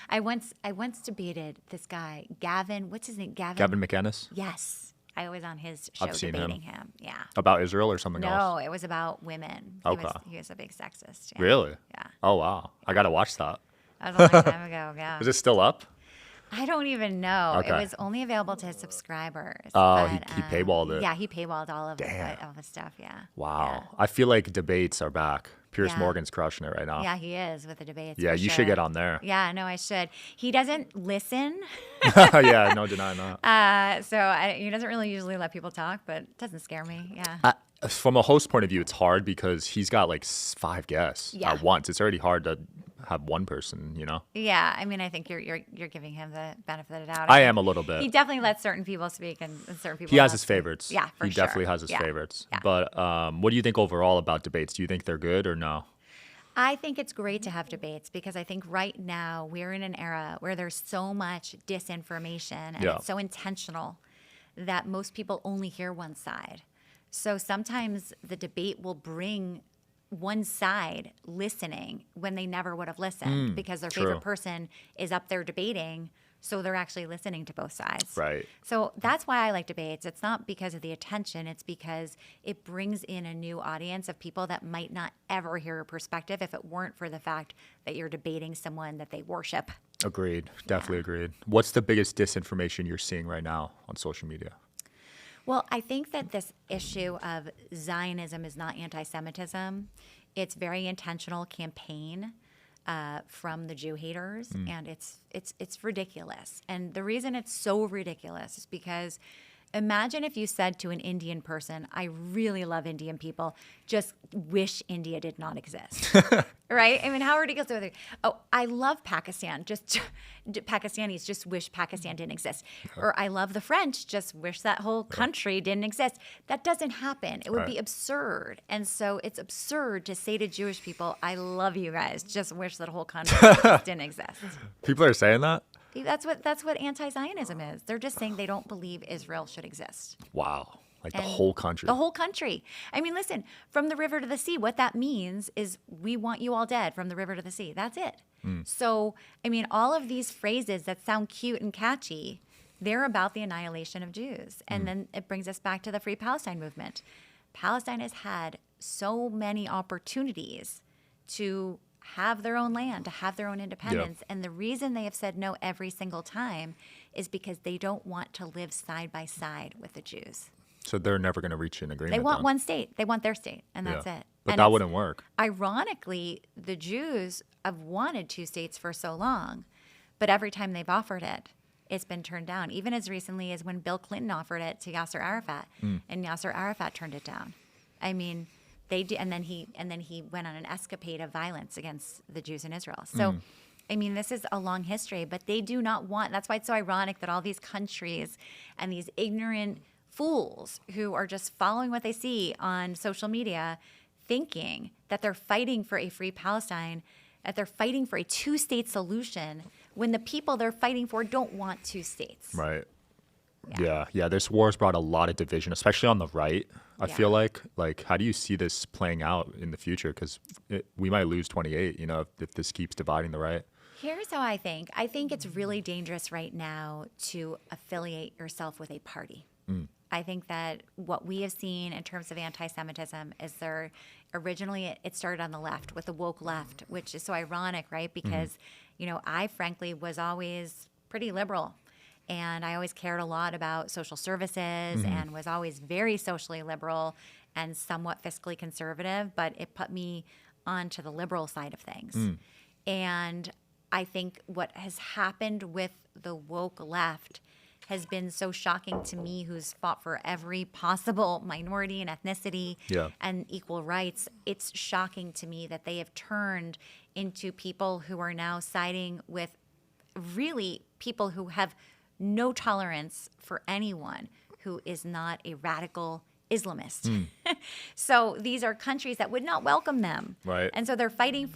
I once debated this guy, Gavin. What's his name? Gavin McInnes? Yes. I was on his show I've seen debating him. Yeah. About Israel or something else? No, it was about women. Okay. He was a big sexist. Yeah. Really? Yeah. Oh, wow. I got to watch that. That was a long time ago. Yeah. Is it still up? I don't even know. It Okay. was only available to his subscribers. Oh, but, he paywalled it. Yeah, he paywalled all of Damn. his stuff. Yeah. Wow. I feel like debates are back. Pierce Yeah. Morgan's crushing it right now. Yeah, he is with the debates. Yeah, for you sure. should get on there. Yeah, no, I should. He doesn't listen. Yeah, no denying that. He doesn't really usually let people talk, but it doesn't scare me. Yeah. From a host point of view, it's hard because he's got like 5 guests Yeah. at once. It's already hard to have one person, Yeah, I mean, I think you're giving him the benefit of the doubt. I think am a little bit. He definitely lets certain people speak and certain people. He has not his speak. favorites. Yeah, for he sure. definitely has his Yeah. favorites. Yeah. But what do you think overall about debates? Do you think they're good or no? I think it's great to have debates because I think right now we're in an era where there's so much disinformation and Yeah. it's so intentional that most people only hear one side. So sometimes the debate will bring one side listening when they never would have listened because their true. favorite person is up there debating. So they're actually listening to both sides. Right. So that's why I like debates. It's not because of the attention. It's because it brings in a new audience of people that might not ever hear a perspective if it weren't for the fact that you're debating someone that they worship. Agreed. Definitely agreed. What's the biggest disinformation you're seeing right now on social media? Well, I think that this issue of Zionism is not anti-Semitism. It's very intentional campaign from the Jew haters, and it's ridiculous. And the reason it's so ridiculous is because Imagine if you said to an Indian person, I really love Indian people, just wish India did not exist. Right? I mean, how ridiculous are they? Oh, I love Pakistan, just Pakistanis just wish Pakistan didn't exist. Or I love the French, just wish that whole country didn't exist. That doesn't happen. It would be absurd. And so it's absurd to say to Jewish people, I love you guys, just wish that whole country just didn't exist. People are saying that? That's what anti-Zionism is. They're just saying they don't believe Israel should exist. Wow. Like the And whole country. The whole country. I mean, listen, from the river to the sea, what that means is we want you all dead from the river to the sea. That's it. So, I mean, all of these phrases that sound cute and catchy, they're about the annihilation of Jews. And then it brings us back to the Free Palestine movement. Palestine has had so many opportunities to have their own land, to have their own independence. And the reason they have said no every single time is because they don't want to live side by side with the Jews. So they're never going to reach an agreement. They want then. one state. They want their state, and that's it. But And that it's- wouldn't work. Ironically, the Jews have wanted two states for so long, but every time they've offered it, it's been turned down. Even as recently as when Bill Clinton offered it to Yasser Arafat, and Yasser Arafat turned it down. I mean, they did, and then he went on an escapade of violence against the Jews in Israel. So. I mean, this is a long history, but they do not want. That's why it's so ironic that all these countries and these ignorant fools who are just following what they see on social media, thinking that they're fighting for a free Palestine, that they're fighting for a two-state solution, when the people they're fighting for don't want two states. Right. Yeah. This war's brought a lot of division, especially on the right. I feel like how do you see this playing out in the future? Because we might lose 28, if this keeps dividing the right. Here's how I think. I think it's really dangerous right now to affiliate yourself with a party. I think that what we have seen in terms of anti-Semitism is originally it started on the left with the woke left, which is so ironic, right? Because, I frankly was always pretty liberal. And I always cared a lot about social services and was always very socially liberal and somewhat fiscally conservative, but it put me onto the liberal side of things. And I think what has happened with the woke left has been so shocking to me, who's fought for every possible minority and ethnicity and equal rights. It's shocking to me that they have turned into people who are now siding with really people who have no tolerance for anyone who is not a radical Islamist. So these are countries that would not welcome them. Right. And so they're fighting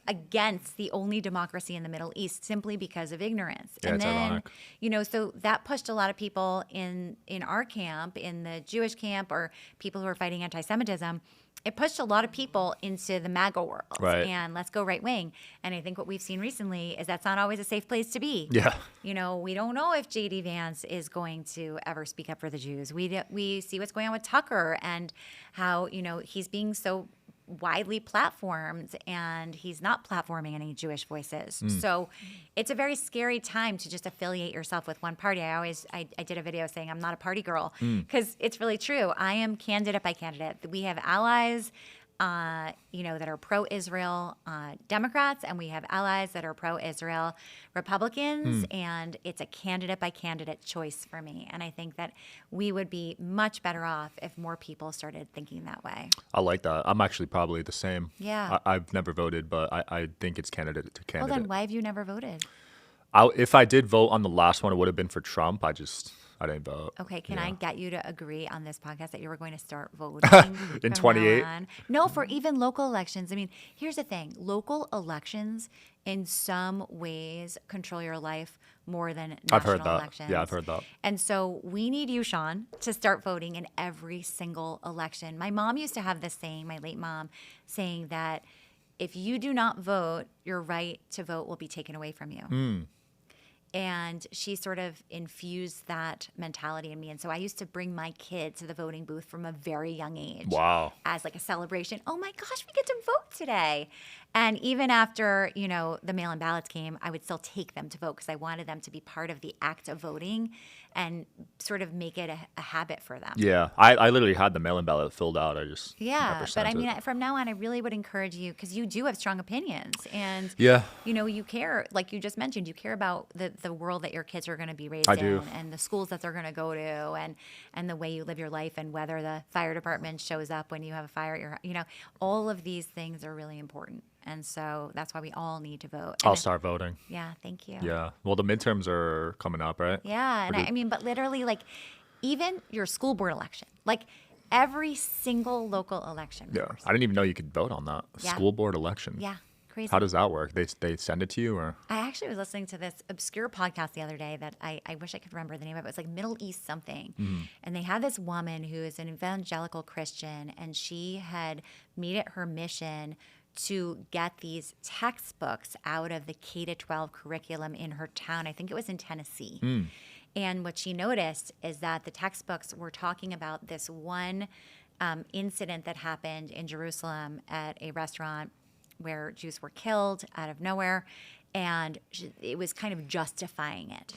against the only democracy in the Middle East simply because of ignorance. Yeah, and it's then, ironic. So that pushed a lot of people in our camp, in the Jewish camp, or people who are fighting anti-Semitism. It pushed a lot of people into the MAGA world and let's go right wing. And I think what we've seen recently is that's not always a safe place to be. Yeah. We don't know if J.D. Vance is going to ever speak up for the Jews. We see what's going on with Tucker and how, he's being so widely platformed and he's not platforming any Jewish voices. So it's a very scary time to just affiliate yourself with one party. I did a video saying I'm not a party girl because it's really true. I am candidate by candidate. We have allies that are pro-Israel Democrats, and we have allies that are pro-Israel Republicans, and it's a candidate by candidate choice for me. And I think that we would be much better off if more people started thinking that way. I like that. I'm actually probably the same. Yeah. I've never voted, but I think it's candidate to candidate. Well, then why have you never voted? If I did vote on the last one, it would have been for Trump. I didn't vote. Okay, can I get you to agree on this podcast that you were going to start voting in from now 28? on? No, for even local elections. I mean, here's the thing. Local elections in some ways control your life more than national I've heard that. elections. Yeah, I've heard that. And so we need you, Sean, to start voting in every single election. My mom used to have this saying, my late mom, saying that if you do not vote, your right to vote will be taken away from you. And she sort of infused that mentality in me. And so I used to bring my kid to the voting booth from a very young age. Wow. As like a celebration. Oh my gosh, we get to vote today. And even after, the mail-in ballots came, I would still take them to vote because I wanted them to be part of the act of voting and sort of make it a habit for them. Yeah, I literally had the mail-in ballot filled out. I just Yeah, never but sent I it. mean, from now on, I really would encourage you, because you do have strong opinions, and Yeah. you care, like you just mentioned, you care about the world that your kids are going to be raised I in, do. and the schools that they're going to go to, and the way you live your life, and whether the fire department shows up when you have a fire at your, all of these things are really important, and so that's why we all need to vote. I'll start voting. Yeah, thank you. Yeah. Well, the midterms are coming up, right? Yeah, and I mean, but literally, like, even your school board election, like every single local election. Yeah. matters. I didn't even know you could vote on that. Yeah. School board election. Yeah, crazy. How does that work? They send it to you, or? I actually was listening to this obscure podcast the other day that I wish I could remember the name of it. It was like Middle East something. And they had this woman who is an evangelical Christian, and she had made it her mission to get these textbooks out of the K-12 curriculum in her town. I think it was in Tennessee. And what she noticed is that the textbooks were talking about this one incident that happened in Jerusalem at a restaurant where Jews were killed out of nowhere, and it was kind of justifying it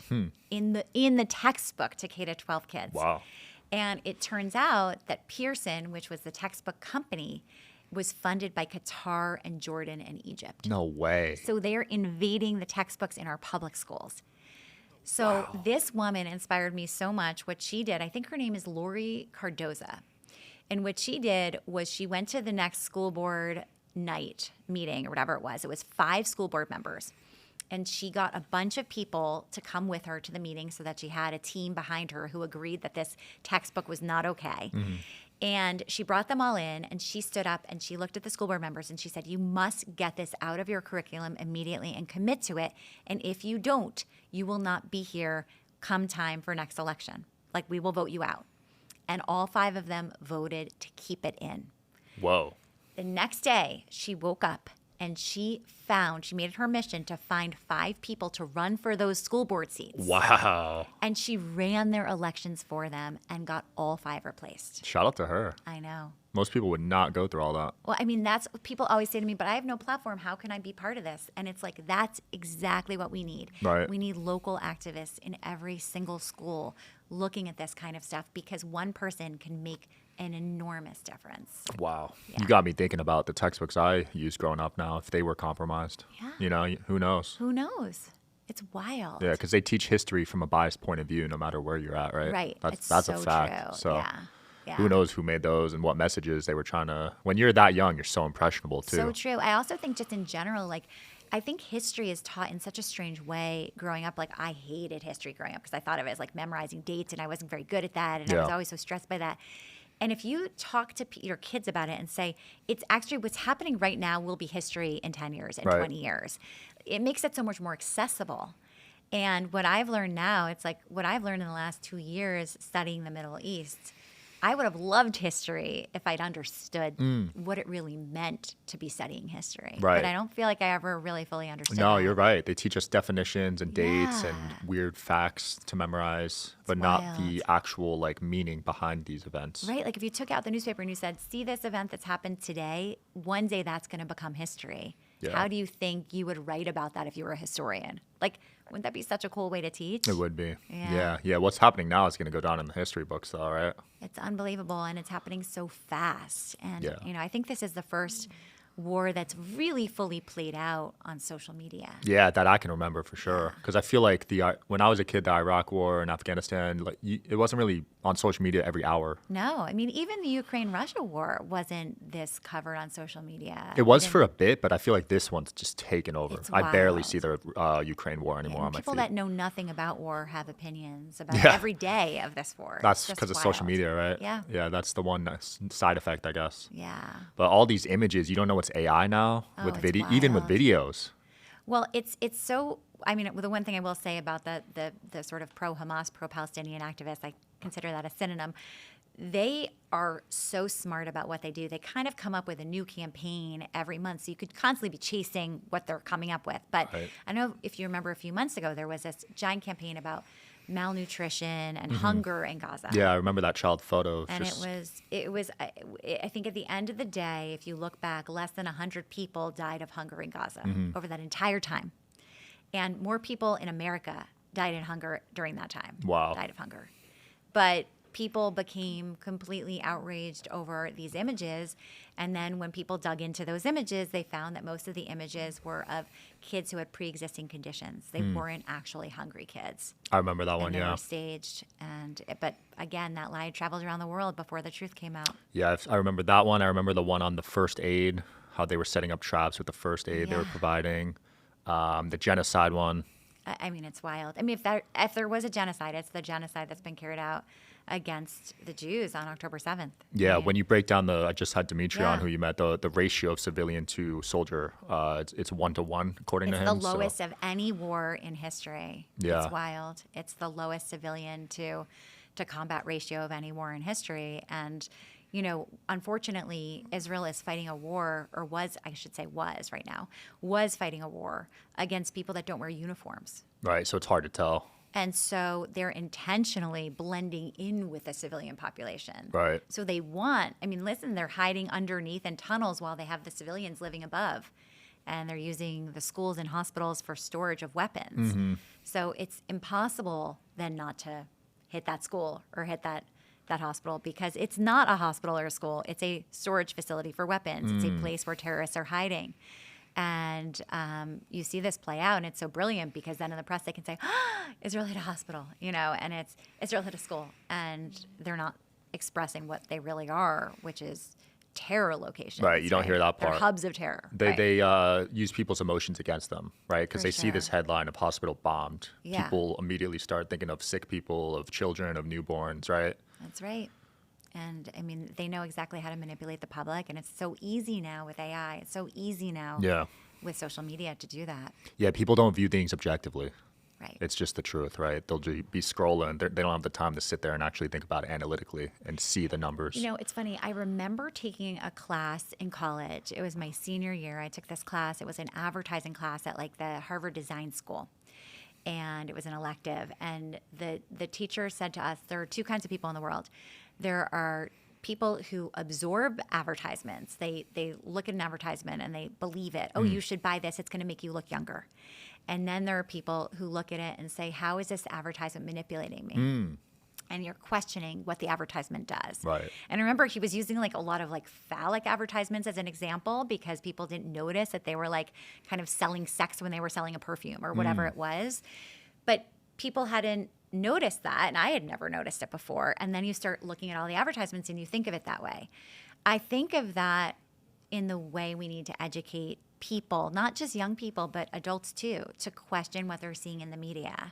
in the textbook to K-12 kids. Wow. And it turns out that Pearson, which was the textbook company, was funded by Qatar and Jordan and Egypt. No way. So they're invading the textbooks in our public schools. So this woman inspired me so much. What she did, I think her name is Lori Cardoza. And what she did was she went to the next school board night meeting or whatever it was. It was 5 school board members. And she got a bunch of people to come with her to the meeting so that she had a team behind her who agreed that this textbook was not okay. And she brought them all in, and she stood up and she looked at the school board members and she said, you must get this out of your curriculum immediately and commit to it. And if you don't, you will not be here come time for next election. Like, we will vote you out. And all 5 of them voted to keep it in. Whoa. The next day, she woke up and she made it her mission to find 5 people to run for those school board seats. Wow. And she ran their elections for them and got all 5 replaced. Shout out to her. I know. Most people would not go through all that. Well, I mean, that's what people always say to me, but I have no platform. How can I be part of this? And it's like, that's exactly what we need. Right. We need local activists in every single school looking at this kind of stuff, because one person can make an enormous difference. Wow. Yeah. You got me thinking about the textbooks I used growing up now, if they were compromised. Yeah. Who knows? Who knows? It's wild. Yeah, because they teach history from a biased point of view no matter where you're at, right? Right. That's It's a so fact. true. So Yeah. who knows who made those and what messages they were trying to. When you're that young, you're so impressionable too. So true. I also think just in general, like, I think history is taught in such a strange way growing up. Like, I hated history growing up because I thought of it as like memorizing dates, and I wasn't very good at that. And I was always so stressed by that. And if you talk to your kids about it and say, it's actually what's happening right now will be history in 10 years, in 20 years, it makes it so much more accessible. And what I've learned now, it's like what I've learned in the last 2 years studying the Middle East. I would have loved history if I'd understood what it really meant to be studying history. Right. But I don't feel like I ever really fully understood No, that. you're right. They teach us definitions and dates Yeah. and weird facts to memorize, but not the wild. actual like meaning behind these events. Right? Like, if you took out the newspaper and you said, see this event that's happened today, one day that's going to become history. Yeah. How do you think you would write about that if you were a historian? Like, wouldn't that be such a cool way to teach? It would be. Yeah. Yeah. What's happening now is going to go down in the history books, though, right? It's unbelievable, and it's happening so fast. And, Yeah. I think this is the first war that's really fully played out on social media. Yeah, that I can remember for sure. Because I feel like when I was a kid, the Iraq War and Afghanistan, like it wasn't really on social media every hour. No, I mean, even the Ukraine-Russia war wasn't this covered on social media. It was for a bit, but I feel like this one's just taken over. It's I barely wild. see the Ukraine war anymore on my People feed. that know nothing about war have opinions about Yeah. every day of this war. That's It's just because of social wild. media, right? Yeah. Yeah, that's the one side effect, I guess. Yeah. But all these images, you don't know it's AI now Oh, with it's video, even with wild. videos. Well, it's so. I mean, the one thing I will say about the sort of pro-Hamas, pro-Palestinian activists, I consider that a synonym. They are so smart about what they do. They kind of come up with a new campaign every month, so you could constantly be chasing what they're coming up with. But Right. I know if you remember a few months ago, there was this giant campaign about malnutrition and hunger in Gaza. Yeah, I remember that child photo. And it was. I think at the end of the day, if you look back, less than 100 people died of hunger in Gaza over that entire time, and more people in America died in hunger during that time. Wow. Died of hunger. But people became completely outraged over these images. And then when people dug into those images, they found that most of the images were of kids who had pre-existing conditions. They weren't actually hungry kids. I remember that one, And they yeah. were staged. But again, that lie traveled around the world before the truth came out. Yeah, I remember that one. I remember the one on the first aid, how they were setting up traps with the first aid they were Yeah. providing. The genocide one. I mean, it's wild. I mean, if there was a genocide, it's the genocide that's been carried out against the Jews on October 7th. Yeah, right? when you break down I just had Dimitri on, Yeah. who you met, the ratio of civilian to soldier, it's 1-to-1 according It's to the him. so- lowest of any war in history. Yeah. It's wild. It's the lowest civilian to combat ratio of any war in history. And, unfortunately, Israel is fighting a war, or was right now, was fighting a war against people that don't wear uniforms. Right, so it's hard to tell. And so they're intentionally blending in with the civilian population. Right. So they're hiding underneath in tunnels while they have the civilians living above. And they're using the schools and hospitals for storage of weapons. Mm-hmm. So it's impossible then not to hit that school or hit that hospital, because it's not a hospital or a school. It's a storage facility for weapons. It's a place where terrorists are hiding. And you see this play out, and it's so brilliant because then in the press they can say, Israel hit a hospital, and it's Israel hit a school. And they're not expressing what they really are, which is terror locations. Right, you don't hear that They're part. hubs of terror. They use people's emotions against them, right? Because For they see this sure. headline of hospital bombed. Yeah. People immediately start thinking of sick people, of children, of newborns, right? That's right. And I mean, they know exactly how to manipulate the public, and it's so easy now with AI. It's so easy now Yeah. with social media to do that. Yeah, people don't view things objectively. Right. It's just the truth, right? They'll be scrolling. They don't have the time to sit there and actually think about it analytically and see the numbers. It's funny. I remember taking a class in college. It was my senior year. I took this class. It was an advertising class at the Harvard Design School. And it was an elective. And the teacher said to us, there are two kinds of people in the world. There are people who absorb advertisements. They look at an advertisement and they believe it. Oh, you should buy this. It's going to make you look younger. And then there are people who look at it and say, how is this advertisement manipulating me? And you're questioning what the advertisement does. Right. And I remember he was using a lot of phallic advertisements as an example, because people didn't notice that they were kind of selling sex when they were selling a perfume or whatever it was. But people hadn't noticed that, and I had never noticed it before. And then you start looking at all the advertisements and you think of it that way. I think of that in the way we need to educate people, not just young people, but adults too, to question what they're seeing in the media.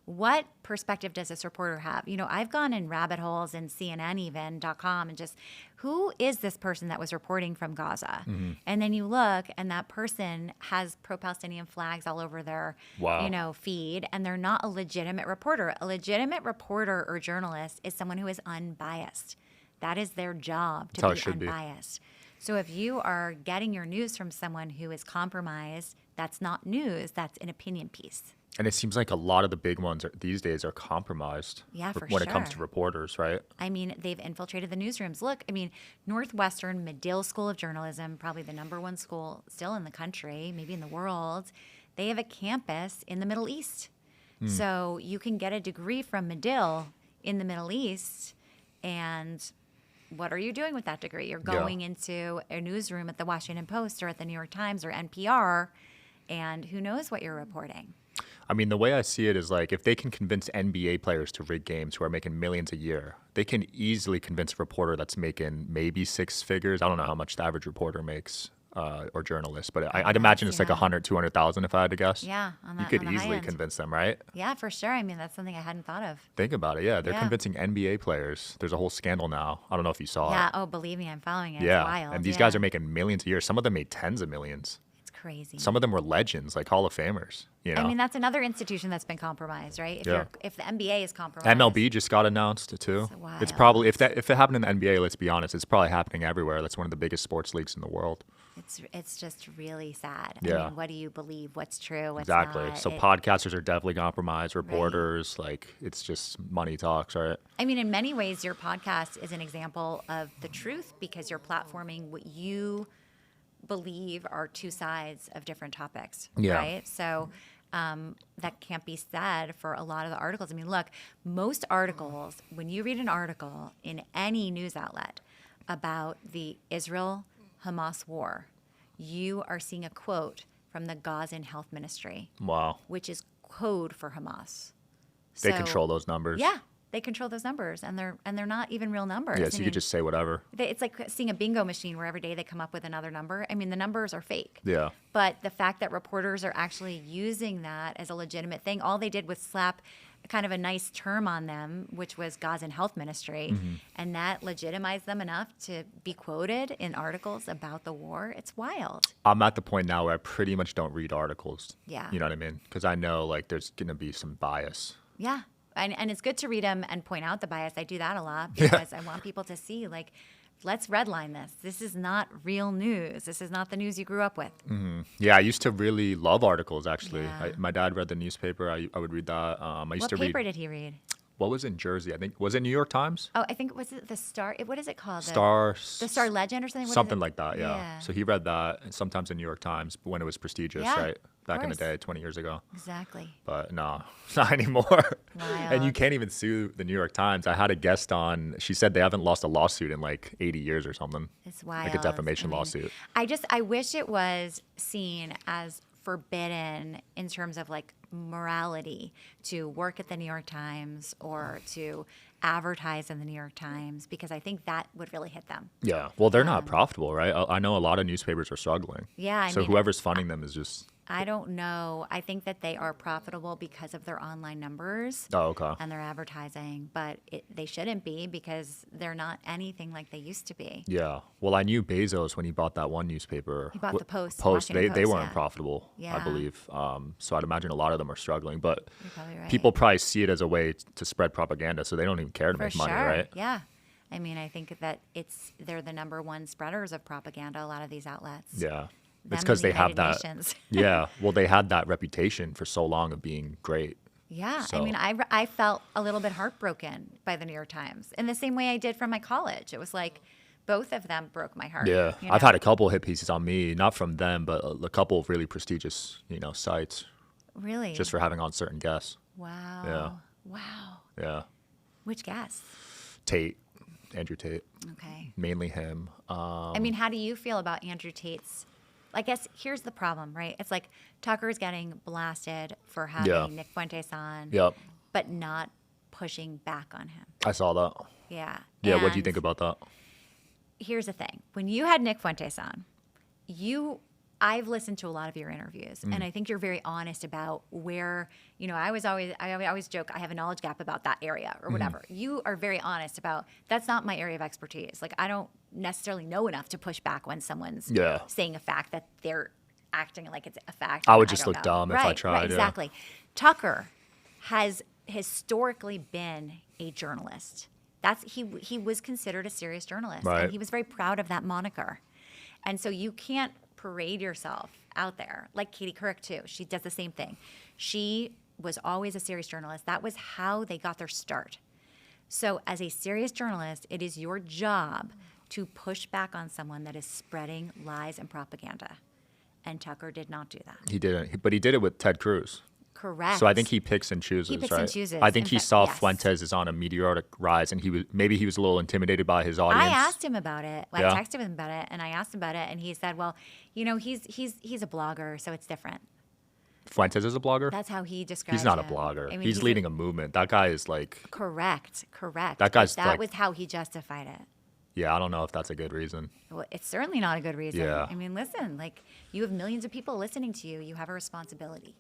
What perspective does this reporter have? I've gone in rabbit holes in CNN even.com and just, who is this person that was reporting from Gaza? And then you look, and that person has pro-Palestinian flags all over their, Wow. feed, and they're not a legitimate reporter. A legitimate reporter or journalist is someone who is unbiased. That is their job, That's how to it be should be. unbiased. So if you are getting your news from someone who is compromised, that's not news, that's an opinion piece. And it seems like a lot of the big ones these days are compromised. Yeah, for when it comes to sure. reporters, right? I mean, they've infiltrated the newsrooms. Look, Northwestern Medill School of Journalism, probably the #1 school still in the country, maybe in the world, they have a campus in the Middle East. So you can get a degree from Medill in the Middle East, and what are you doing with that degree? You're going into a newsroom at the Washington Post or at the New York Times or NPR, and who knows what you're reporting. I mean, the way I see it is if they can convince NBA players to rig games who are making millions a year, they can easily convince a reporter that's making maybe six figures. I don't know how much the average reporter makes or journalist, but I'd imagine it's 100, 200,000 if I had to guess. Yeah, You could on the high easily end. convince them, right? Yeah, for sure. I mean, that's something I hadn't thought of. Think about it. Yeah, they're Yeah. convincing NBA players. There's a whole scandal now. I don't know if you saw Yeah. it. Oh, believe me, I'm following it. Yeah, It's wild. and these guys are making millions a year. Some of them made tens of millions. It's crazy. Some of them were legends, like Hall of Famers. I mean, that's another institution that's been compromised, right? If the NBA is compromised. MLB just got announced too. It's wild. It's probably if it happened in the NBA, let's be honest, it's probably happening everywhere. That's one of the biggest sports leagues in the world. It's just really sad. Yeah. I mean, what do you believe? What's true? What's Exactly. not? So podcasters are definitely compromised. Reporters, it's just money talks, right? I mean, in many ways, your podcast is an example of the truth, because you're platforming what you believe are two sides of different topics, Yeah. right? So that can't be said for a lot of the articles. I mean, look, most articles, when you read an article in any news outlet about the Israel-Hamas war, you are seeing a quote from the Gazan Health Ministry, Wow. which is code for Hamas. They So- control those numbers. Yeah, they control those numbers, and they're not even real numbers. Yeah, I so you mean, could just say whatever. it's like seeing a bingo machine where every day they come up with another number. I mean, the numbers are fake. Yeah. But the fact that reporters are actually using that as a legitimate thing, all they did was slap kind of a nice term on them, which was Gazan Health Ministry, Mm-hmm. and that legitimized them enough to be quoted in articles about the war. It's wild. I'm at the point now where I pretty much don't read articles. Yeah. You know what I mean? Because I know like there's going to be some bias. Yeah. And it's good to read them and point out the bias. I do that a lot because I want people to see, like, let's redline this. This is not real news. This is not the news you grew up with. Yeah, I used to really love articles, actually. Yeah. My dad read the newspaper. I would read that. I used What to paper read. did he read? What was in Jersey? I think. Was it New York Times? Oh, I think, was it the Star? What is it called? Star. The Star Legend or something? What is Something it? like that, yeah. So he read that, and sometimes in New York Times when it was prestigious, Yeah, right? Back in the course. day, 20 years ago. Exactly. But no, not anymore. And you Wild. can't even sue the New York Times. I had a guest on. She said they haven't lost a lawsuit in like 80 years or something. It's wild. Like a defamation I mean, lawsuit. I wish it was seen as forbidden in terms of like morality to work at the New York Times or to advertise in the New York Times, because I think that would really hit them. Yeah. Well, they're not profitable, right? I know a lot of newspapers are struggling. Yeah, I So mean, whoever's funding them is just. I don't know. I think that they are profitable because of their online numbers Oh, okay. and their advertising, but they shouldn't be because they're not anything like they used to be. Yeah. Well, I knew Bezos when he bought that one newspaper. He bought the Post, Post. Washington They Post, weren't yeah. profitable, I Yeah. believe. So I'd imagine a lot of them are struggling. But You're probably right. people probably see it as a way to spread propaganda, so they don't even care to For make money, sure. right? Yeah. I mean, I think that they're the number one spreaders of propaganda, a lot of these outlets. Yeah. Them It's and because the they have United that. Nations. Yeah. Well, they had that reputation for so long of being great. Yeah, So- I mean, I felt a little bit heartbroken by the New York Times in the same way I did from my college. It was like both of them broke my heart. Yeah. you I've know? had a couple hit pieces on me, not from them, but a couple of really prestigious, sites Really? just for having on certain guests. Wow. Yeah. Wow. Yeah. Which guess? Tate, Andrew Tate, Okay. mainly him. I mean, how do you feel about Andrew Tate's? I guess here's the problem, right? It's like Tucker's getting blasted for having Yeah. Nick Fuentes on, Yep. but not pushing back on him. I saw that. Yeah. Yeah. What do you And think about that? Here's the thing. When you had Nick Fuentes on, I've listened to a lot of your interviews, Mm. and I think you're very honest about where, I always joke, I have a knowledge gap about that area Mm-hmm. or whatever. You are very honest about, that's not my area of expertise. Like, I don't necessarily know enough to push back when someone's Yeah. saying a fact that they're acting like it's a fact. I and would just don't look know. dumb if I Right, tried, Right, yeah. exactly. Tucker has historically been a journalist. He was considered a serious journalist, Right. and he was very proud of that moniker. And so you can't parade yourself out there like Katie Couric too. She does the same thing. She was always a serious journalist. That was how they got their start. So as a serious journalist, it is your job to push back on someone that is spreading lies and propaganda. And Tucker did not do that. He didn't, but he did it with Ted Cruz. Correct. So I think he picks and chooses, He picks right? and chooses. I think In he fact, saw yes. Fuentes is on a meteoric rise, and he was a little intimidated by his audience. I asked him about it. I Yeah. texted him about it, and I asked him about it, and he said, "Well, he's a blogger, so it's different." Fuentes is a blogger. That's how he described. He's not a him. blogger. I mean, he's leading a movement. That guy is like, Correct. That guy's That like- was how he justified it. yeah, I don't know if that's a good reason. Well, it's certainly not a good reason. Yeah. I mean, listen, like, you have millions of people listening to you. You have a responsibility,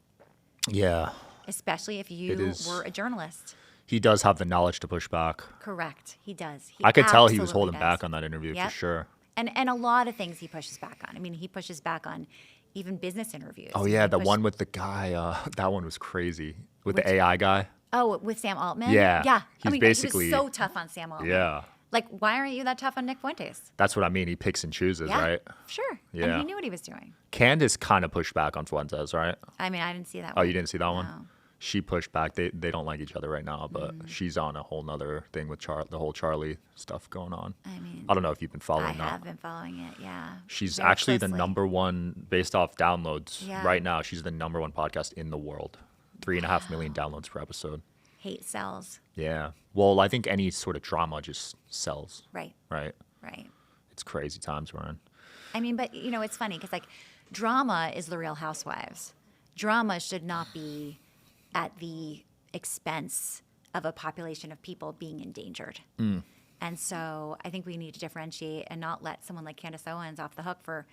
Yeah, especially if It you is- were a journalist. he does have the knowledge to push back. Correct. He does. He I could tell he was absolutely holding does. back on that interview Yep. for sure. And a lot of things he pushes back on. I mean, he pushes back on even business interviews. Oh He yeah, the pushed- one with the guy. That one was crazy with Which- the AI guy. Oh, with Sam Altman? Yeah. Yeah. He's he basically- was so tough on Sam Altman. Yeah, Like, why aren't you that tough on Nick Fuentes? that's what I mean. He picks and chooses, Yeah. right? Sure. Yeah. And he knew what he was doing. Candace kind of pushed back on Fuentes, right? I mean, I didn't see that Oh, one. you didn't see that one? No. she pushed back. They don't like each other right now, but she's on a whole nother thing with the whole Charlie stuff going on. I mean, I don't know if you've been I following that. have been following it. Yeah. She's Very actually the closely. number one, based off downloads Yeah. right now. She's the number one podcast in the world. 3.5 million downloads per episode. Hate sells. Yeah. Well, I think any sort of drama just sells, Right. right? Right. It's crazy times we're in. I mean, but it's funny because like drama is the Real Housewives. Drama should not be at the expense of a population of people being endangered. And so I think we need to differentiate and not let someone like Candace Owens off the hook for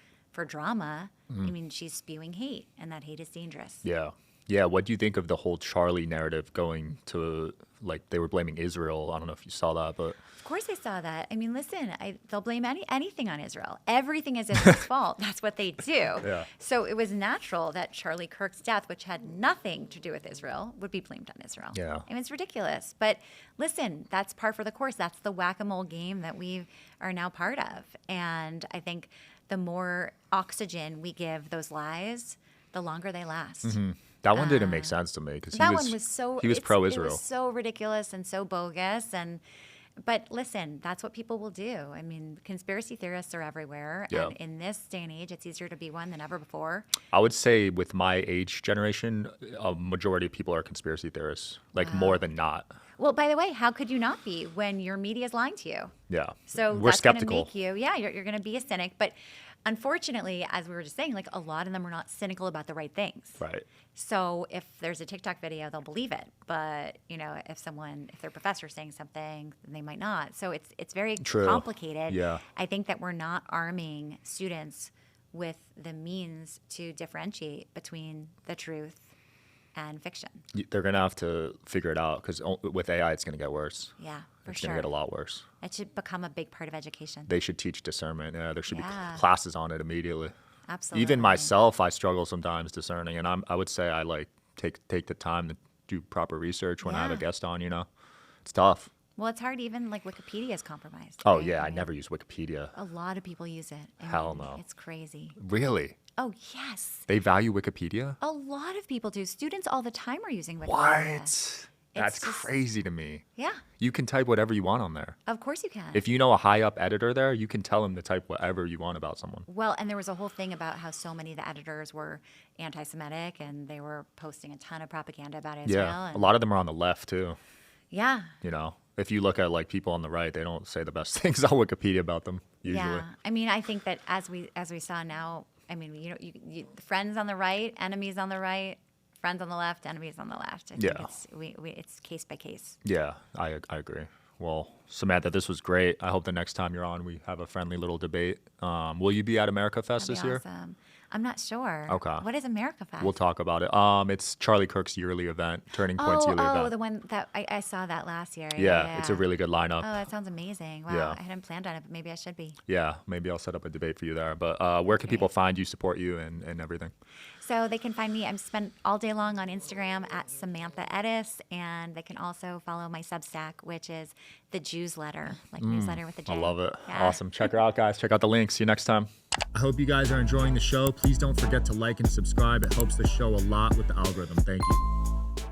drama. I mean, she's spewing hate, and that hate is dangerous. Yeah. Yeah. What do you think of the whole Charlie narrative going to, like, they were blaming Israel? I don't know if you saw that, but Of course I saw that. I mean, listen, they'll blame anything on Israel. Everything is Israel's fault. That's what they do. Yeah. So it was natural that Charlie Kirk's death, which had nothing to do with Israel, would be blamed on Israel. Yeah. I mean, it's ridiculous. But listen, that's par for the course. That's the whack-a-mole game that we are now part of. And I think the more oxygen we give those lies, the longer they last. that one didn't make sense to me because That one was so he was It pro-Israel. was so ridiculous and so bogus. But listen, that's what people will do. I mean, conspiracy theorists are everywhere. Yeah. And in this day and age, it's easier to be one than ever before. I would say with my age generation, a majority of people are conspiracy theorists, like more than not. Well, by the way, how could you not be when your media is lying to you? Yeah. So we're that's going to skeptical. make you, you're going to be a cynic. But unfortunately, as we were just saying, like a lot of them are not cynical about the right things. Right. So if there's a TikTok video, they'll believe it. But if their professor's saying something, then they might not. So it's very True. complicated. Yeah. I think that we're not arming students with the means to differentiate between the truth and fiction. They're going to have to figure it out because with AI, it's going to get worse. Yeah, for It's sure. going to get a lot worse. It should become a big part of education. They should teach discernment. Yeah, there should Yeah. be classes on it immediately. Absolutely. Even myself, I struggle sometimes discerning, and I would say I like take the time to do proper research when I have a Yeah. guest on. It's tough. Well, it's hard. Even like Wikipedia is compromised. Oh right? yeah, I mean, never use Wikipedia. A lot of people use it. I Hell mean, no. It's crazy. Really? Oh yes, They value Wikipedia? a lot of people do. Students all the time are using Wikipedia. What? That's just- crazy to me. Yeah, You can type whatever you want on there. of course you can. If you know a high up editor there, you can tell him to type whatever you want about someone. Well, and there was a whole thing about how so many of the editors were anti-Semitic and they were posting a ton of propaganda about Israel. Yeah. And A lot of them are on the left too. yeah, If you look at like people on the right, they don't say the best things on Wikipedia about them usually. yeah. I mean, I think that as we saw now, I mean, you friends on the right, enemies on the right, friends on the left, enemies on the left. I think Yeah. it's case by case. Yeah, I agree. Well, Samantha, this was great. I hope the next time you're on, we have a friendly little debate. Will you be at America Fest That'd this be year? awesome. I'm not sure. Okay. What is America Fest? We'll talk about it. It's Charlie Kirk's yearly event, Turning Point's yearly event. the one that I saw that last year. Yeah, it's a really good lineup. Oh, that sounds amazing. Wow, Yeah. I hadn't planned on it, but maybe I should be. Yeah, maybe I'll set up a debate for you there. But where can people find you, support you, and everything? So they can find me. I'm spent all day long on Instagram at Samantha Ettus, and they can also follow my Substack, which is the Jews Letter, like newsletter with a J. I love it. Yeah. Awesome. Check her out, guys. Check out the link. See you next time. I hope you guys are enjoying the show. Please don't forget to like and subscribe. It helps the show a lot with the algorithm. Thank you.